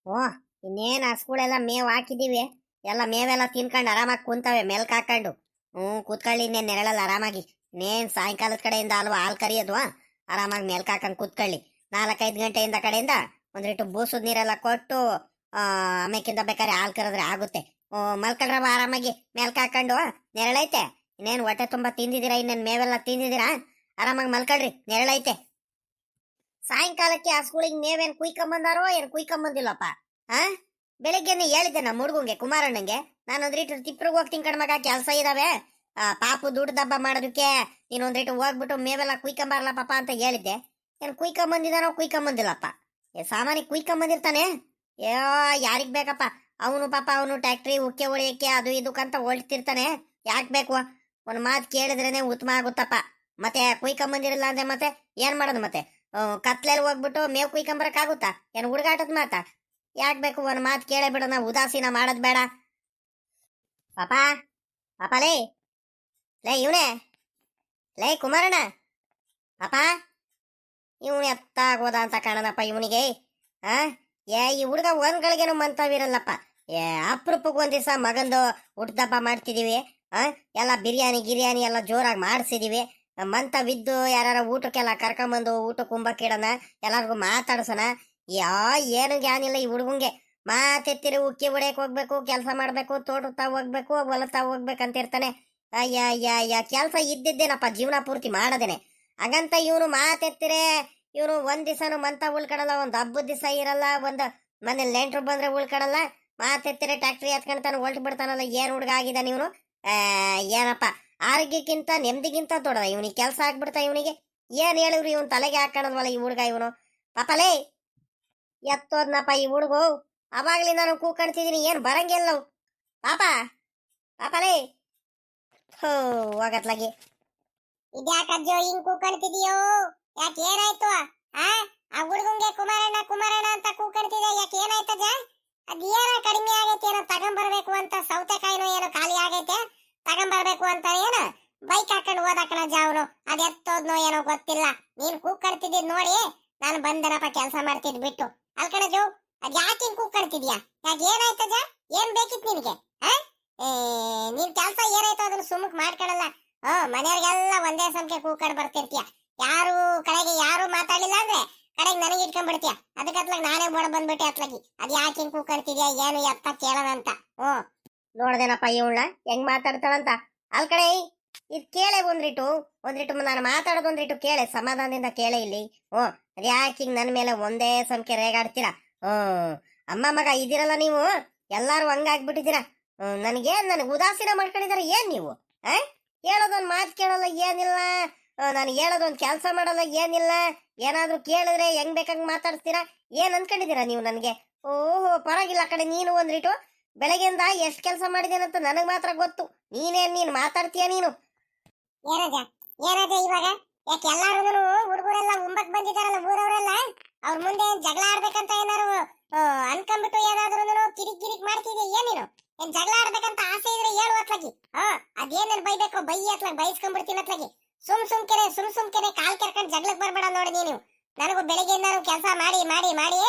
ಓ, ಇನ್ನೇನು ಹಸ್ಗಳೆಲ್ಲ ಮೇವ್ ಹಾಕಿದೀವಿ. ಎಲ್ಲ ಮೇವೆಲ್ಲ ತಿನ್ಕೊಂಡು ಆರಾಮಾಗಿ ಕುಂತವೆ ಮೆಲ್ಕ್ ಹಾಕೊಂಡು. ಕೂತ್ಕೊಳ್ಳಿ ಇನ್ನೇನು ನೆರಳಲ್ಲ ಆರಾಮಾಗಿ. ಇನ್ನೇನು ಸಾಯಂಕಾಲದ ಕಡೆಯಿಂದ ಅಲ್ವಾ ಹಾಲು ಕರಿಯೋದು. ಆರಾಮಾಗಿ ಮೆಲ್ಕ್ ಹಾಕೊಂಡು ಕೂತ್ಕೊಳ್ಳಿ. 4-5 ಗಂಟೆಯಿಂದ ಕಡೆಯಿಂದ ಒಂದಿಟ್ಟು ಬೂಸದ ನೀರೆಲ್ಲ ಕೊಟ್ಟು ಆಮೇಕಿಂದ ಬೇಕಾದ್ರೆ ಹಾಲು ಕರೆದ್ರೆ ಆಗುತ್ತೆ. ಮಲ್ಕೊಂಡ್ರವ ಆರಾಮಾಗಿ ಮೆಲ್ಕ್ ಹಾಕೊಂಡು. ನೆರಳೈತೆ. ಇನ್ನೇನು ಹೊಟ್ಟೆ ತುಂಬಾ ತಿಂದಿದ್ದೀರಾ, ಇನ್ನೇನು ಮೇವೆಲ್ಲ ತಿಂದಿದ್ದೀರಾ, ಆರಾಮಾಗಿ ಮಲ್ಕೊಳ್ರಿ, ನೆರಳೈತೆ. ಸಾಯಂಕಾಲಕ್ಕೆ ಹಸುಗಳಿಗೆ ಮೇವೇನ್ ಕುಯ್ಕೊಂಬಂದಾರೋ ಏನು ಕುಯ್ಕೊಂಬಂದಿಲ್ಲಪ್ಪ. ಆ ಬೆಳಿಗ್ಗೆನೆ ಹೇಳಿದ್ದೆ ನಮ್ಮ ಹುಡುಗಂಗೆ ಕುಮಾರಣ್ಣಂಗೆ, ನಾನು ಒಂದ್ರೀಟು ತಿಪ್ರಿಗೆ ಹೋಗ್ತೀನಿ ಕಣ್ಮಗ, ಕೆಲಸ ಇದಾವೆ. ಪಾಪು ದುಡ್ಡು ದಬ್ಬ ಮಾಡೋದಕ್ಕೆ ನೀನು ಒಂದ್ರೀಟು ಹೋಗ್ಬಿಟ್ಟು ಮೇವೆಲ್ಲ ಕುಯ್ಕೊಂಬಾರಲ್ಲ ಪಾಪ ಅಂತ ಹೇಳಿದ್ದೆ. ಏನು ಕುಯ್ಕೊಂಬಂದಿದಾನೋ ಕುಯ್ಕೊಂಬಂದಿಲ್ಲಪ್ಪ. ಸಾಮಾನ್ಯ ಕುಯ್ಕೊಂಬಂದಿರ್ತಾನೆ. ಏ ಯಾರಿಗ್ ಬೇಕಪ್ಪ, ಅವನು ಪಾಪ ಅವನು ಟ್ಯಾಕ್ಟ್ರಿ ಉಕ್ಕೆ ಹೊಳಿಯಕ್ಕೆ ಅದು ಇದಕ್ಕಂತ ಹೊಳ್ತಿರ್ತಾನೆ. ಯಾಕೆ ಬೇಕು? ಒಂದು ಮಾತು ಕೇಳಿದ್ರೇನೆ ಉತ್ತಮ ಆಗುತ್ತಪ್ಪ. ಮತ್ತೆ ಕುಯ್ಕೊಂಬಂದಿರಲ್ಲ ಅಂದ್ರೆ ಮತ್ತೆ ಏನ್ ಮಾಡೋದು? ಮತ್ತೆ ಕತ್ಲೆಲ್ಲಿ ಹೋಗ್ಬಿಟ್ಟು ಮೇವ್ ಕುಯ್ಕೊಂಬರಕ್ಕಾಗುತ್ತಾ? ಏನು ಹುಡುಗಾಟದ ಮಾತಾ? ಯಾಕೆ ಬೇಕು? ಒಂದು ಮಾತು ಕೇಳೇ ಬಿಡು, ನಾವು ಉದಾಸೀನ ಮಾಡೋದ್ ಬೇಡ. ಪಾಪ ಪಾಪ ಲೇ ಲೇ ಇವನೇ ಲೇ ಕುಮಾರಣ್ಣ ಪಾಪ, ಇವನು ಎತ್ತಾಗೋದ ಅಂತ ಕಾಣನಪ್ಪ ಇವನಿಗೆ. ಈ ಹುಡುಗ ಒಂದ್ಗಳಿಗೇನು ಮಂತವಿರಲ್ಲಪ್ಪ. ಅಪರೂಪಕ್ಕೆ ಒಂದ್ ದಿವಸ ಮಗಂದು ಹುಟ್ಟದಬ್ಬ ಮಾಡ್ತಿದೀವಿ. ಎಲ್ಲ ಬಿರಿಯಾನಿ ಗಿರಿಯಾನಿ ಎಲ್ಲ ಜೋರಾಗಿ ಮಾಡಿಸಿದೀವಿ. ಮಂತವಿದ್ದು ಯಾರ ಊಟಕ್ಕೆಲ್ಲ ಕರ್ಕೊಂಬಂದು ಊಟ ಕುಂಬಕ್ಕಿಡೋಣ, ಎಲ್ಲರಿಗೂ ಮಾತಾಡ್ಸೋಣ. ಏನು ಜ್ಞಾನಿಲ್ಲ ಈ ಹುಡುಗಂಗೆ. ಮಾತೆತ್ತಿರಿ ಉಕ್ಕಿ ಹೊಡೆಯಕ್ ಹೋಗ್ಬೇಕು, ಕೆಲಸ ಮಾಡ್ಬೇಕು, ತೋಟ ತಾವ್ ಹೋಗ್ಬೇಕು, ಹೊಲ ತಾವ್ ಹೋಗ್ಬೇಕಂತ ಇರ್ತಾನೆ. ಅಯ್ಯ ಕೆಲಸ ಇದ್ದಿದ್ದೇನಪ್ಪ ಜೀವನ ಪೂರ್ತಿ ಮಾಡದೇನೆ. ಹಾಗಂತ ಇವನು ಮಾತೆತ್ತಿರೆ ಇವನು ಒಂದ್ ದಿವಸನು ಮಂತ ಉಳ್ಕೊಡಲ್ಲ, ಒಂದ್ ಹಬ್ಬದ ದಿವಸ ಇರಲ್ಲ, ಒಂದ್ ಮನೇಲಿ ನೆಂಟ್ರು ಬಂದ್ರೆ ಉಳ್ಕೊಡಲ್ಲ. ಮಾತೆತ್ತಿರೆ ಟ್ಯಾಕ್ಟ್ರಿ ಹತ್ಕೊಂಡ್ತಾನೆ ಹೊಲ್ಟ್ ಬಿಡ್ತಾನಲ್ಲ. ಏನ್ ಹುಡುಗ ಆಗಿದ್ದಾನೆ ಇವನು? ಏನಪ್ಪ, ಆರೋಗ್ಯಕ್ಕಿಂತ ನೆಮ್ಮದಿಗಿಂತ ದೊಡ್ಡದ ಇವನಿಗೆ ಕೆಲಸ ಆಗ್ಬಿಡ್ತಾ ಇವನಿಗೆ. ಏನ್ ಹೇಳಿದ್ರು ಇವನ್ ತಲೆಗೆ ಹಾಕೋಣಲ್ವಲ್ಲ ಈ ಹುಡುಗ ಇವನು. ಪಾಪಲೇ ಎತ್ತೋದ್ನಪ್ಪ ಈ ಹುಡುಗು. ಅವಾಗ್ಲಿ ನಾನು ಕೂಕಣ್ತಿದೀನಿ, ಏನ್ ಬರಂಗಿಲ್ಲ ಪಾಪ. ಪಾಪಲೇ ಹೋಗತ್ಲಾಗಿ. ಇದ್ಯಾಕಜ್ಜೋ ಹಿಂಗ್ ಕೂಕಣ್ತಿದೀಯೋ? ಯಾಕೆ ಏನಾಯ್ತು? ಆ ಹುಡುಗಂಗೆ ಕುಮಾರಣ್ಣ ಕುಮಾರಣ್ಣ ಅಂತ ಕೂಕಣ್ತಿದೆ, ಯಾಕೆ ಏನಾಯ್ತಜ? ಅದೇನೋ ಕಡಿಮೆ ಆಗೈತೆ, ಏನೋ ತಗೊಂಬರ್ಬೇಕು ಅಂತ, ಸೌತೆಕಾಯಿನೋ ಏನೋ ಖಾಲಿ ಆಗೈತೆ, ತಗೊಂಬರ್ಬೇಕು ಅಂತ ಏನೋ ಬೈಕ್ ಹಾಕೊಂಡು ಹೋದಾಕಣ ಜಾವನು. ಅದ್ ಎತ್ತೋದ್ನೋ ಏನೋ ಗೊತ್ತಿಲ್ಲ. ನೀನ್ ಕೂಕಣ್ತಿದ್ದಿದ್ ನೋಡಿ ನಾನು ಬಂದನಪ್ಪ ಕೆಲಸ ಮಾಡ್ತಿದ್ ಬಿಟ್ಟು. ಅಲ್ಕಣಜು, ಅದ್ ಯಾಕೆ ಹಿಂಗ್ ಕೂಕಣ್ತಿದ್ಯಾ? ಯಾಕೆ ಏನಾಯ್ತಜ? ಏನ್ ಬೇಕಿತ್ತು ನಿನಗೆ? ನಿನ್ ಕೆಲಸ ಏನಾಯ್ತು ಅದನ್ನ ಸುಮ್ಮಕ್ ಮಾಡ್ಕೊಳಲ್ಲ. ಮನೆಯವ್ರಿಗೆಲ್ಲ ಒಂದೇ ಸಮಕ್ಕೆ ಕೂಕಂಡ್ ಬರ್ತಿರ್ತೀಯ. ಯಾರು ಕಡೆಗೆ ಯಾರು ಮಾತಾಡ್ಲಿಲ್ಲ ಅಂದ್ರೆ ಕಡೆಗೆ ನನಗೆ ಇಟ್ಕೊಂಡ್ಬಿಡ್ತೀಯ. ಅದಕ್ಕತ್ಲಾಗ ನಾನೇ ಬೋಡ ಬಂದ್ಬಿಟ್ಟೆ ಅತ್ಲಾಗಿ. ಅದ್ ಯಾಕೆ ಹಿಂಗ್ ಕೂಕಣ್ತಿದ್ಯಾ ಏನು ಎತ್ತ ಕೇಳೋಣ ಅಂತ. ನೋಡ್ದೇನಪ್ಪ ಇವಳ ಹೆಂಗ್ ಮಾತಾಡ್ತಾಳಂತ. ಅಲ್ ಕಡೆ ಇದ್ ಕೇಳೆ ಒಂದ್ರಿಟ್ಟು ನಾನು ಮಾತಾಡೋದು ಒಂದ್ರಿಟ್ಟು ಕೇಳೆ, ಸಮಾಧಾನದಿಂದ ಕೇಳೆ ಇಲ್ಲಿ. ಅದ್ ಯಾಕೆ ಹಿಂಗ್ ನನ್ ಮೇಲೆ ಒಂದೇ ಸಮಕ್ಕೆ ರೇಗಾಡ್ತೀರಾ? ಅಮ್ಮ ಮಗ ಇದಿರಲ್ಲ ನೀವು, ಎಲ್ಲಾರು ಹಂಗಾಗ್ಬಿಟ್ಟಿದ್ದೀರಾ. ನನಗೆ ಉದಾಸೀನ ಮಾಡ್ಕೊಂಡಿದಾರ ಏನ್ ನೀವು? ಹೇಳೋದೊಂದ್ ಮಾತು ಕೇಳಲ್ಲ ಏನಿಲ್ಲ, ನಾನು ಹೇಳೋದೊಂದ್ ಕೆಲಸ ಮಾಡಲ್ಲ ಏನಿಲ್ಲ. ಏನಾದ್ರೂ ಕೇಳಿದ್ರೆ ಹೆಂಗ್ ಬೇಕಂಗ್ ಮಾತಾಡ್ತೀರಾ? ಏನ್ ಅನ್ಕೊಂಡಿದೀರಾ ನೀವು ನನ್ಗೆ? ಓಹೋ ಪರವಾಗಿಲ್ಲ ಕಡೆ. ನೀನು ಒಂದ್ರಿಟ್ಟು ಬೆಳಗ್ಗೆಯಿಂದ ಎಷ್ಟ್ ಕೆಲಸ ಮಾಡಿದೇನಂತ ನನಗ್ ಮಾತ್ರ ಗೊತ್ತು. ನೀನ್ ಮಾತಾಡ್ತೀಯ ನೀನು? ಏನದ ಇವಾಗ? ಯಾಕೆ ಎಲ್ಲಾರು ಹುಡುಗರೆಲ್ಲ ಉಂಬಕ್ ಬಂದಿದಾರಲ್ಲ ಊರವರೆಲ್ಲ, ಅವ್ರ ಮುಂದೆ ಜಗಳ ಆಡ್ಬೇಕಂತ ಏನಾರು ಅನ್ಕೊಂಡ್ಬಿಟ್ಟು ಏನಾದ್ರು ಕಿರಿಕ್ ಗಿರಿಕ್ ಮಾಡ್ತಿದ್ಯಾ ಏನೇನು? ಏನ್ ಜಗಳ ಆಡ್ಬೇಕಂತ ಆಸೆ ಇದ್ರೆ ಹೇಳು ಅತ್ಲಾಗಿ. ಅದೇನೇನ್ ಬೈಬೇಕು ಬೈ ಅತ್ಲಾಗಿ, ಬೈಸ್ಕೊಂಡ್ಬಿಡ್ತೀನಿ ಅತ್ಲಾಗಿ. ಸುಮ್ಕೆರೆ ಕಾಲ್ ಕೆರ್ಕೊಂಡ್ ಜಗಳಕ್ ಬರ್ಬೇಡ ನೋಡಿ ನೀನು. ನನಗೂ ಬೆಳಿಗ್ಗೆಯಿಂದ ಕೆಲಸ ಮಾಡಿ ಮಾಡಿ ಮಾಡಿ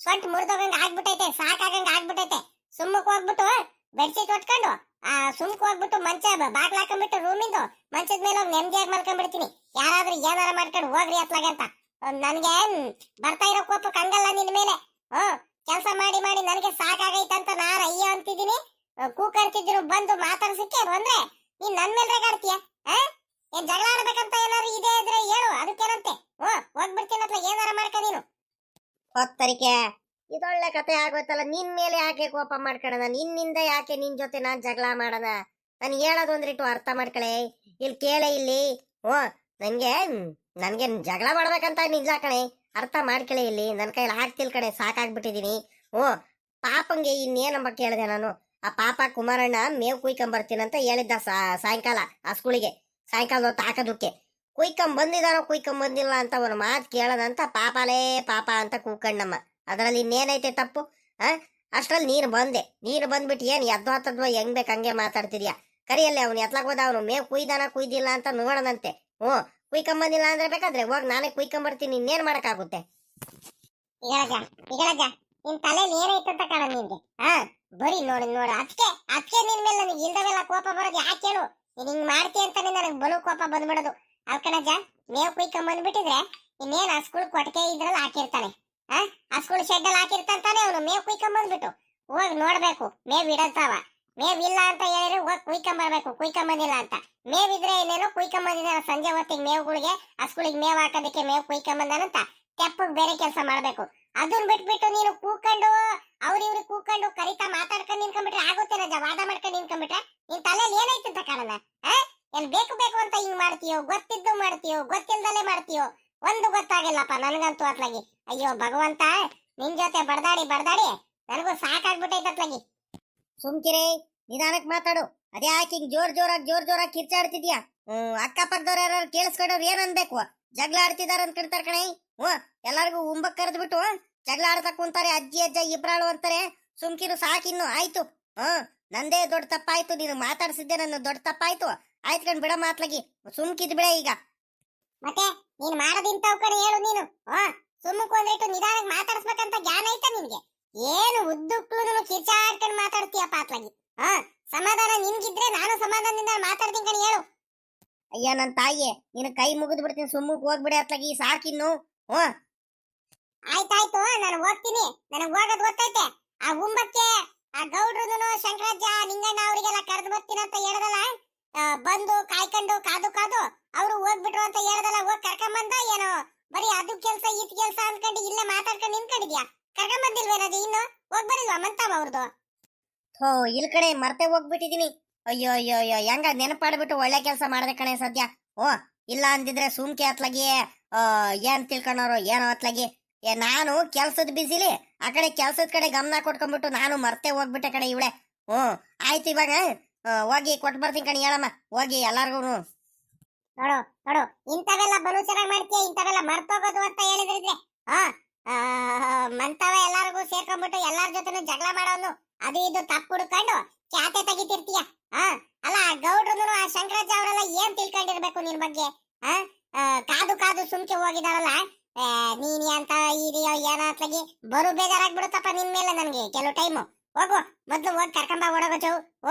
ಸೊಂಟ್ ಮುರಿದೋಗಂಗ್ ಆಗ್ಬಿಟ್ಟೈತೆ, ಸಾಕಾಗಂಗ್ ಆಗ್ಬಿಟ್ಟೈತೆ. ಸುಮ್ಮಕ್ ಹೋಗ್ಬಿಟ್ಟು ಬೆಡ್ಶೀಟ್ ಹೊಟ್ಕೊಂಡು ಸುಮ್ಕ್ ಹೋಗ್ಬಿಟ್ಟು ಮಂಚ ಬಾಗ್ಲ ಹಾಕೊಂಡ್ಬಿಟ್ಟು ರೂಮಿಂದು ಮಂಚದ ಮೇಲೆ ಹೋಗಿ ನೆಮ್ಮದಿಯಾಗಿ ಮಲ್ಕೊಂಡ್ಬಿಡ್ತೀನಿ. ಯಾರಾದ್ರೂ ಏನಾರ ಮಾಡ್ಕೊಂಡು ಹೋಗ್ರಿ ಅತ್ಲಾಗ ಅಂತ. ನನ್ಗೆ ಬರ್ತಾ ಇರೋ ಕೋಪಕ್ಕೆ ಹಂಗಲ್ಲ ನಿನ್ ಮೇಲೆ. ಕೆಲಸ ಮಾಡಿ ಮಾಡಿ ನನಗೆ ಸಾಕಾಗೈತಂತ ನಾರ ಅಯ್ಯೋ ಅಂತಿದ್ದೀನಿ. ಕೂಕಂತಿದ್ರು ಬಂದು ಮಾತಾಡ್ಸಕ್ಕೆ ಬಂದ್ರೆ ನೀನ್ ನನ್ ಮೇಲೆ ರೇಗಾಡ್ತೀಯ? ಏನ್ ಜಗಳ ಆಡ್ಬೇಕಂತ ಏನಾರು ಇದೆ ಇದ್ರೆ ಹೇಳು, ಅದಕ್ಕೇನಂತೆ. ಹೋಗ್ಬಿಡ್ತೀನಿ ಅಥವಾ ಏನಾರ ಮಾಡ್ಕ ನೀನು. ಹೊತ್ತರಿಕೆ ಇದೊಳ್ಳೆ ಕತೆ ಆಗೋಯ್ತಲ್ಲ. ನಿನ್ ಮೇಲೆ ಯಾಕೆ ಕೋಪ ಮಾಡ್ಕೊಳ್ಳೋಣ? ನಿನ್ನಿಂದ ಯಾಕೆ ನಿನ್ ಜೊತೆ ನಾನ್ ಜಗಳ ಮಾಡೋಣ? ನಾನು ಹೇಳೋದು ಒಂದ್ರಿಟ್ಟು ಅರ್ಥ ಮಾಡ್ಕೊಳೆ. ಇಲ್ಲಿ ಕೇಳೆ ಇಲ್ಲಿ. ನನ್ಗೆ ಜಗಳ ಮಾಡ್ಬೇಕಂತ ನಿಜ ಕಣೆ, ಅರ್ಥ ಮಾಡ್ಕೊಳೆ ಇಲ್ಲಿ. ನನ್ ಕೈಲಿ ಆಗ್ತಿಲ್ ಕಣೆ, ಸಾಕಾಗ್ಬಿಟ್ಟಿದೀನಿ. ಪಾಪಂಗೆ ಇನ್ನೇನಂಬ ಕೇಳಿದೆ ನಾನು. ಆ ಪಾಪ ಕುಮಾರಣ್ಣ ಮೇವ್ ಕುಯ್ಕೊಂಬರ್ತೀನಂತ ಹೇಳಿದ್ದ ಸಾಯಂಕಾಲ ಆ ಸ್ಕೂಲಿಗೆ. ಸಾಯಂಕಾಲ ಹೊತ್ತು ಹಾಕೋದಕ್ಕೆ ಕುಯ್ಕೊಂಬಂದಿದಾನೋ ಕುಯ್ಕೊಂಬಂದಿಲ್ಲ ಅಂತ ಒಂದು ಮಾತು ಕೇಳೋದಂತ ಪಾಪಲೇ ಪಾಪ ಅಂತ ಕೂಕಣ್ಣಮ್ಮ. ಅದ್ರಲ್ಲಿ ಇನ್ನೇನೈತೆ ತಪ್ಪು? ಅಷ್ಟ್ರಲ್ಲಿ ನೀನು ಬಂದ್ಬಿಟ್ಟು ಏನ್ ಎದ್ದೋತದ್ವ ಹೆಂಗ್ ಬೇಕ ಹಂಗೆ ಮಾತಾಡ್ತಿದ್ಯಾ? ಕರಿಯಲ್ಲೇ ಅವ್ನು ಎತ್ಲಾಗ ಹೋದ, ಅವನು ಮೇವ್ ಕುಯ್ದಾನ ಕುಯ್ದಿಲ್ಲ ಅಂತ ನೋಡೋಣಂತೆ. ಕುಯ್ಕೊಂಬಂದಿಲ್ಲ ಅಂದ್ರೆ ಬೇಕಾದ್ರೆ ಹೋಗಿ ನಾನೇ ಕುಯ್ಕೊಂಬರ್ತೀನಿ. ಇನ್ನೇನ್ ಮಾಡಕ್ಕಾಗುತ್ತೆ? ನಿನ್ ತಲೆಯಲ್ಲಿ ಏನೈತಂತ ಕಾಣ ನಿನ್ಗೆ. ಹಾ ಬರೀ ನೋಡು ನೋಡು, ಅದಕ್ಕೆ ನಿನ್ ಮೇಲೆ ನನಗೆ ಇಲ್ದವೆಲ್ಲ ಕೋಪ ಬರೋದು ಯಾಕೆ ಹೇಳು? ನೀನ್ ಹಿಂಗ್ ಮಾಡ್ತಿ ಅಂತಾನೆ ನನಗೆ ಬಲು ಕೋಪ ಬಂದ್ಬಿಡೋದು. ಅಲ್ಕಣಜ್ಜ, ಮೇವ್ ಕುಯ್ಕೊಂಡ್ ಬಂದ್ಬಿಟ್ಟಿದ್ರೆ ಇನ್ನೇನ್ ಆ ಸ್ಕೂಲ್ ಕೊಟ್ಟಿಗೆ ಇದ್ರಲ್ಲಿ ಹಾಕಿರ್ತಾನೆ. ಆ ಸ್ಕೂಲ್ ಶೆಡ್ ಅಲ್ಲಿ ಹಾಕಿರ್ತಾನೆ ಅವನು. ಮೇವ್ ಕುಯ್ಕೊಂಡ್ ಬಂದ್ಬಿಟ್ಟು ಹೋಗಿ ನೋಡ್ಬೇಕು ಮೇವ್ ಇಡಂತಾವ. ಮೇವ್ ಇಲ್ಲ ಅಂತ ಹೇಳಿದ್ರೆ ಹೋಗಿ ಕುಯ್ಕೊಂಡ್ ಬರ್ಬೇಕು, ಕುಯ್ಕೊಂಡ್ ಬಂದಿಲ್ಲ ಅಂತ. ಮೇವ್ ಇದ್ರೆ ಏನೇನೋ ಕುಯ್ಕೊಂಡ್ ಬಂದಿದ್ದಾನೆ ಸಂಜೆ ಹೊತ್ತಿಗೆ ಮೇವ್ಗಳಿಗೆ, ಆ ಸ್ಕೂಲಿಗೆ ಮೇವ್ ಹಾಕೋದಕ್ಕೆ ಮೇವ್ ಕುಯ್ಕೊಂಡ್ ಬಂದಾನಂತ ತೆಪ್ಪಗ್ ಬೇರೆ ಕೆಲಸ ಮಾಡ್ಬೇಕು. ಅದನ್ನ ಬಿಟ್ಬಿಟ್ಟು ನೀನು ಕೂಕೊಂಡು ಅವ್ರಿವ್ರಿಗೆ ಕೂಕೊಂಡು ಕರಿತಾ ಮಾತಾಡ್ಕೊಂಡು ನಿನ್ಕೊಂಡ್ಬಿಟ್ರೆ ಆಗುತ್ತೆ ರಜಾ? ವಾದ ಮಾಡ್ಕೊಂಡು ನಿನ್ಕೊಂಡ್ಬಿಟ್ರೆ ನಿನ್ ತಲೆಯಲ್ಲಿ ಏನೈತೆ ಅಂತ ಕಾರಣ? ಏನ್ ಬೇಕು ಬೇಕು ಅಂತ ಹಿಂಗ್ ಮಾಡ್ತೀಯೋ, ಗೊತ್ತಿದ್ದು ಮಾಡ್ತೀಯೋ, ಗೊತ್ತಿಲ್ದಲೆ ಮಾಡ್ತೀಯೋ, ಒಂದು ಗೊತ್ತಾಗಿಲ್ಲಪ್ಪ ನನ್ಗಂತೂ ಅತ್ಲಾಗಿ. ಅಯ್ಯೋ ಭಗವಂತ, ನಿನ್ ಜೊತೆ ಬಡ್ದಾಡಿ ನನಗೂ ಸಾಕಾಗ್ಬಿಟ್ಟೈತೆ ಅತ್ಲಾಗಿ. ಸುಮ್ಕಿರೇ, ನಿಧಾನಕ್ ಮಾತಾಡು. ಅದೇ ಯಾಕೆ ಹಿಂಗ್ ಜೋರಾಗಿ ಕಿರ್ಚಾಡ್ತಿದ್ಯಾ? ಅಕ್ಕಪಕ್ಕದವ್ರು ಯಾರು ಕೇಳಿಸ್ಕೊಂಡವ್ರು ಏನ್ ಅನ್ಬೇಕು? ಜಗಳ ಆಡ್ತಿದಾರ ಅನ್ಕೊಂತಾರ ಕಣೆ. ಎಲ್ಲಾರ್ಗು ಉಂಬಕ್ ಕರೆದ್ಬಿಟ್ಟು ಜಗಳ ಆಡ್ತಾ ಕುಂತಾರೆ. ಅಜ್ಜಿ ಅಜ್ಜ ಇಬ್ರಾಳು ಅಂತಾರೆ. ಸುಮ್ಕಿರು ಸಾಕಿನ್ನು, ಆಯ್ತು. ನಂದೇ ದೊಡ್ಡ ತಪ್ಪಾಯ್ತು, ನೀನು ಮಾತಾಡ್ಸಿದ್ದೆ ನನ್ನ ದೊಡ್ಡ ತಪ್ಪಾಯ್ತು. ಆಯ್ತ್ಕೊಂಡ್ ಬಿಡ ಮಾತ್ಲಾಗಿ, ಸುಮ್ಕಿದ್ ಬಿಡ ಈಗ. ಮತ್ತೆ ನೀನ್ ಮಾಡೋದಿಂತಾವ್ ಕಡೆ ಹೇಳು ನೀನು. ಸುಮ್ಮಕ್ ಒಂದಿಟ್ಟು ನಿಧಾನಕ್ಕೆ ಮಾತಾಡ್ಸ್ಬೇಕಂತ ಜ್ಞಾನ ಐತ ನಿನ್ಗೆ? ಏನು ಉದ್ದುಕ್ಳು ಕಿರ್ಚಾಡ್ಕೊಂಡು ಮಾತಾಡ್ತೀಯಪ್ಪ ಅತ್ಲಾಗಿ. ಸಮಾಧಾನ ನಿನ್ಗಿದ್ರೆ ನಾನು ಸಮಾಧಾನದಿಂದ ಮಾತಾಡ್ತೀನಿ ಕಣಿ, ಹೇಳು. ಅಯ್ಯ ನನ್ ತಾಯಿಯೇ, ನಿನ್ ಕೈ ಮುಗಿದ್ ಬಿಡ್ತೀನಿ, ಸುಮ್ಮಕ್ ಹೋಗ್ಬಿಡಿ ಅತ್ಲಾಗಿ, ಸಾಕಿನ್ನು. ಆಯ್ತಾಯ್ತು, ನಾನು ಹೋಗ್ತೀನಿ. ನನಗ್ ಹೋಗೋದ್ ಗೊತ್ತೈತೆ. ಆ ಉಂಬಕ್ಕೆ ಆ ಗೌಡ್ರನು ಶಂಕರಜ್ಜ ನಿಂಗಣ್ಣ ಅವರಿಗೆಲ್ಲ ಕರೆದು ಬರ್ತೀನಿ ಅಂತ ಹೇಳ್ದಲ್ಲ. ಬಂದು ಕಾಯ್ಕೊಂಡು ಕಾದು ಅವ್ರು ಹೋಗ್ಬಿಟ್ರು ಅಂತ ಹೇಳ್ದಲ್ಲ. ಹೋಗ್ ಕರ್ಕೊಂಬಂದ ಏನೋ? ಬರೀ ಅದು ಕೆಲ್ಸ ಇದ್ ಕೆಲ್ಸ ಅನ್ಕೊಂಡು ಇಲ್ಲೇ ಮಾತಾಡ್ಕೊಂಡು ನಿಂತ್ಕೊಂಡಿದ್ಯಾ? ಕರ್ಕೊಂಬಂದಿಲ್ವೇನದು? ಇನ್ನು ಹೋಗ್ ಬರಿಲ್ವಾ ಮಂತಾವ ಅವ್ರದ್ದು? ಹೋ ಇಲ್ ಕಡೆ ಮರ್ತೆ ಹೋಗ್ಬಿಟ್ಟಿದೀನಿ. ಅಯ್ಯೋ ಅಯ್ಯೋ ಅಯ್ಯೋ, ಹೆಂಗ ನೆನಪಾಡ್ಬಿಟ್ಟು ಒಳ್ಳೆ ಕೆಲಸ ಮಾಡ್ದೆ ಕಣೆ ಸದ್ಯ. ಇಲ್ಲ ಅಂದಿದ್ರೆ ಸುಮ್ಕೆ ಅತ್ಲಾಗಿ ಏನ್ ತಿಳ್ಕೊಂಡವ್ರು ಏನೋ ಅತ್ಲಾಗಿ. ನಾನು ಕೆಲ್ಸದ ಬಿಸಿಲಿ ಆ ಕಡೆ ಕೆಲ್ಸದ ಕಡೆ ಗಮನ ಕೊಟ್ಕೊಂಡ್ಬಿಟ್ಟು ನಾನು ಮರ್ತೆ ಹೋಗ್ಬಿಟ್ಟೆ ಕಡೆ ಇವಳೆ. ಆಯ್ತು, ಇವಾಗ ಹೋಗಿ ಕೊಟ್ಟು ಬರ್ತೀನಿ ಕಣಿ, ಹೇಳಮ್ಮ ಹೋಗಿ ಎಲ್ಲಾರ್ಗು. ನೋಡು ಇಂಥವೆಲ್ಲ ಬಲು ಚೆನ್ನಾಗ್ ಮಾಡ್ತೀಯ. ಇಂಥವೆಲ್ಲ ಮರ್ತೋಗೋದು ಅಂತ ಹೇಳಿದ್ರೆ ಮಂತವ ಎಲ್ಲಾರ್ಗು ಸೇರ್ಕೊಂಡ್ಬಿಟ್ಟು ಎಲ್ಲಾರ ಜೊತೆನು ಜಗಳ ಮಾಡೋನು, ಅದು ಇದು ತಪ್ಪು ಹುಡ್ಕೊಂಡು ಚಾತೆ ತೆಗಿತಿರ್ತೀಯ. ಅಲ್ಲ ಆ ಗೌಡ್ರು ಆ ಶಂಕರಾಜ ಅವರೆಲ್ಲ ಏನ್ ತಿಳ್ಕೊಂಡಿರ್ಬೇಕು ನಿನ್ ಬಗ್ಗೆ? ಕಾದು ಸುಮ್ಕೆ ಹೋಗಿದಾರಲ್ಲ. ನೀನ್ ಅಂತ ಇದೆಯೋ ಏನೋ ಅತ್ಲಾಗಿ ಬರು ಬೇಜಾರಾಗ್ಬಿಡುತ್ತಪ್ಪ ನಿನ್ ಮೇಲೆ ನನ್ಗೆ ಕೆಲವು ಟೈಮು. ಹೋಗು, ಮೊದ್ಲು ಹೋಗಿ ಕರ್ಕೊಂಬ ಓಡೋಗು.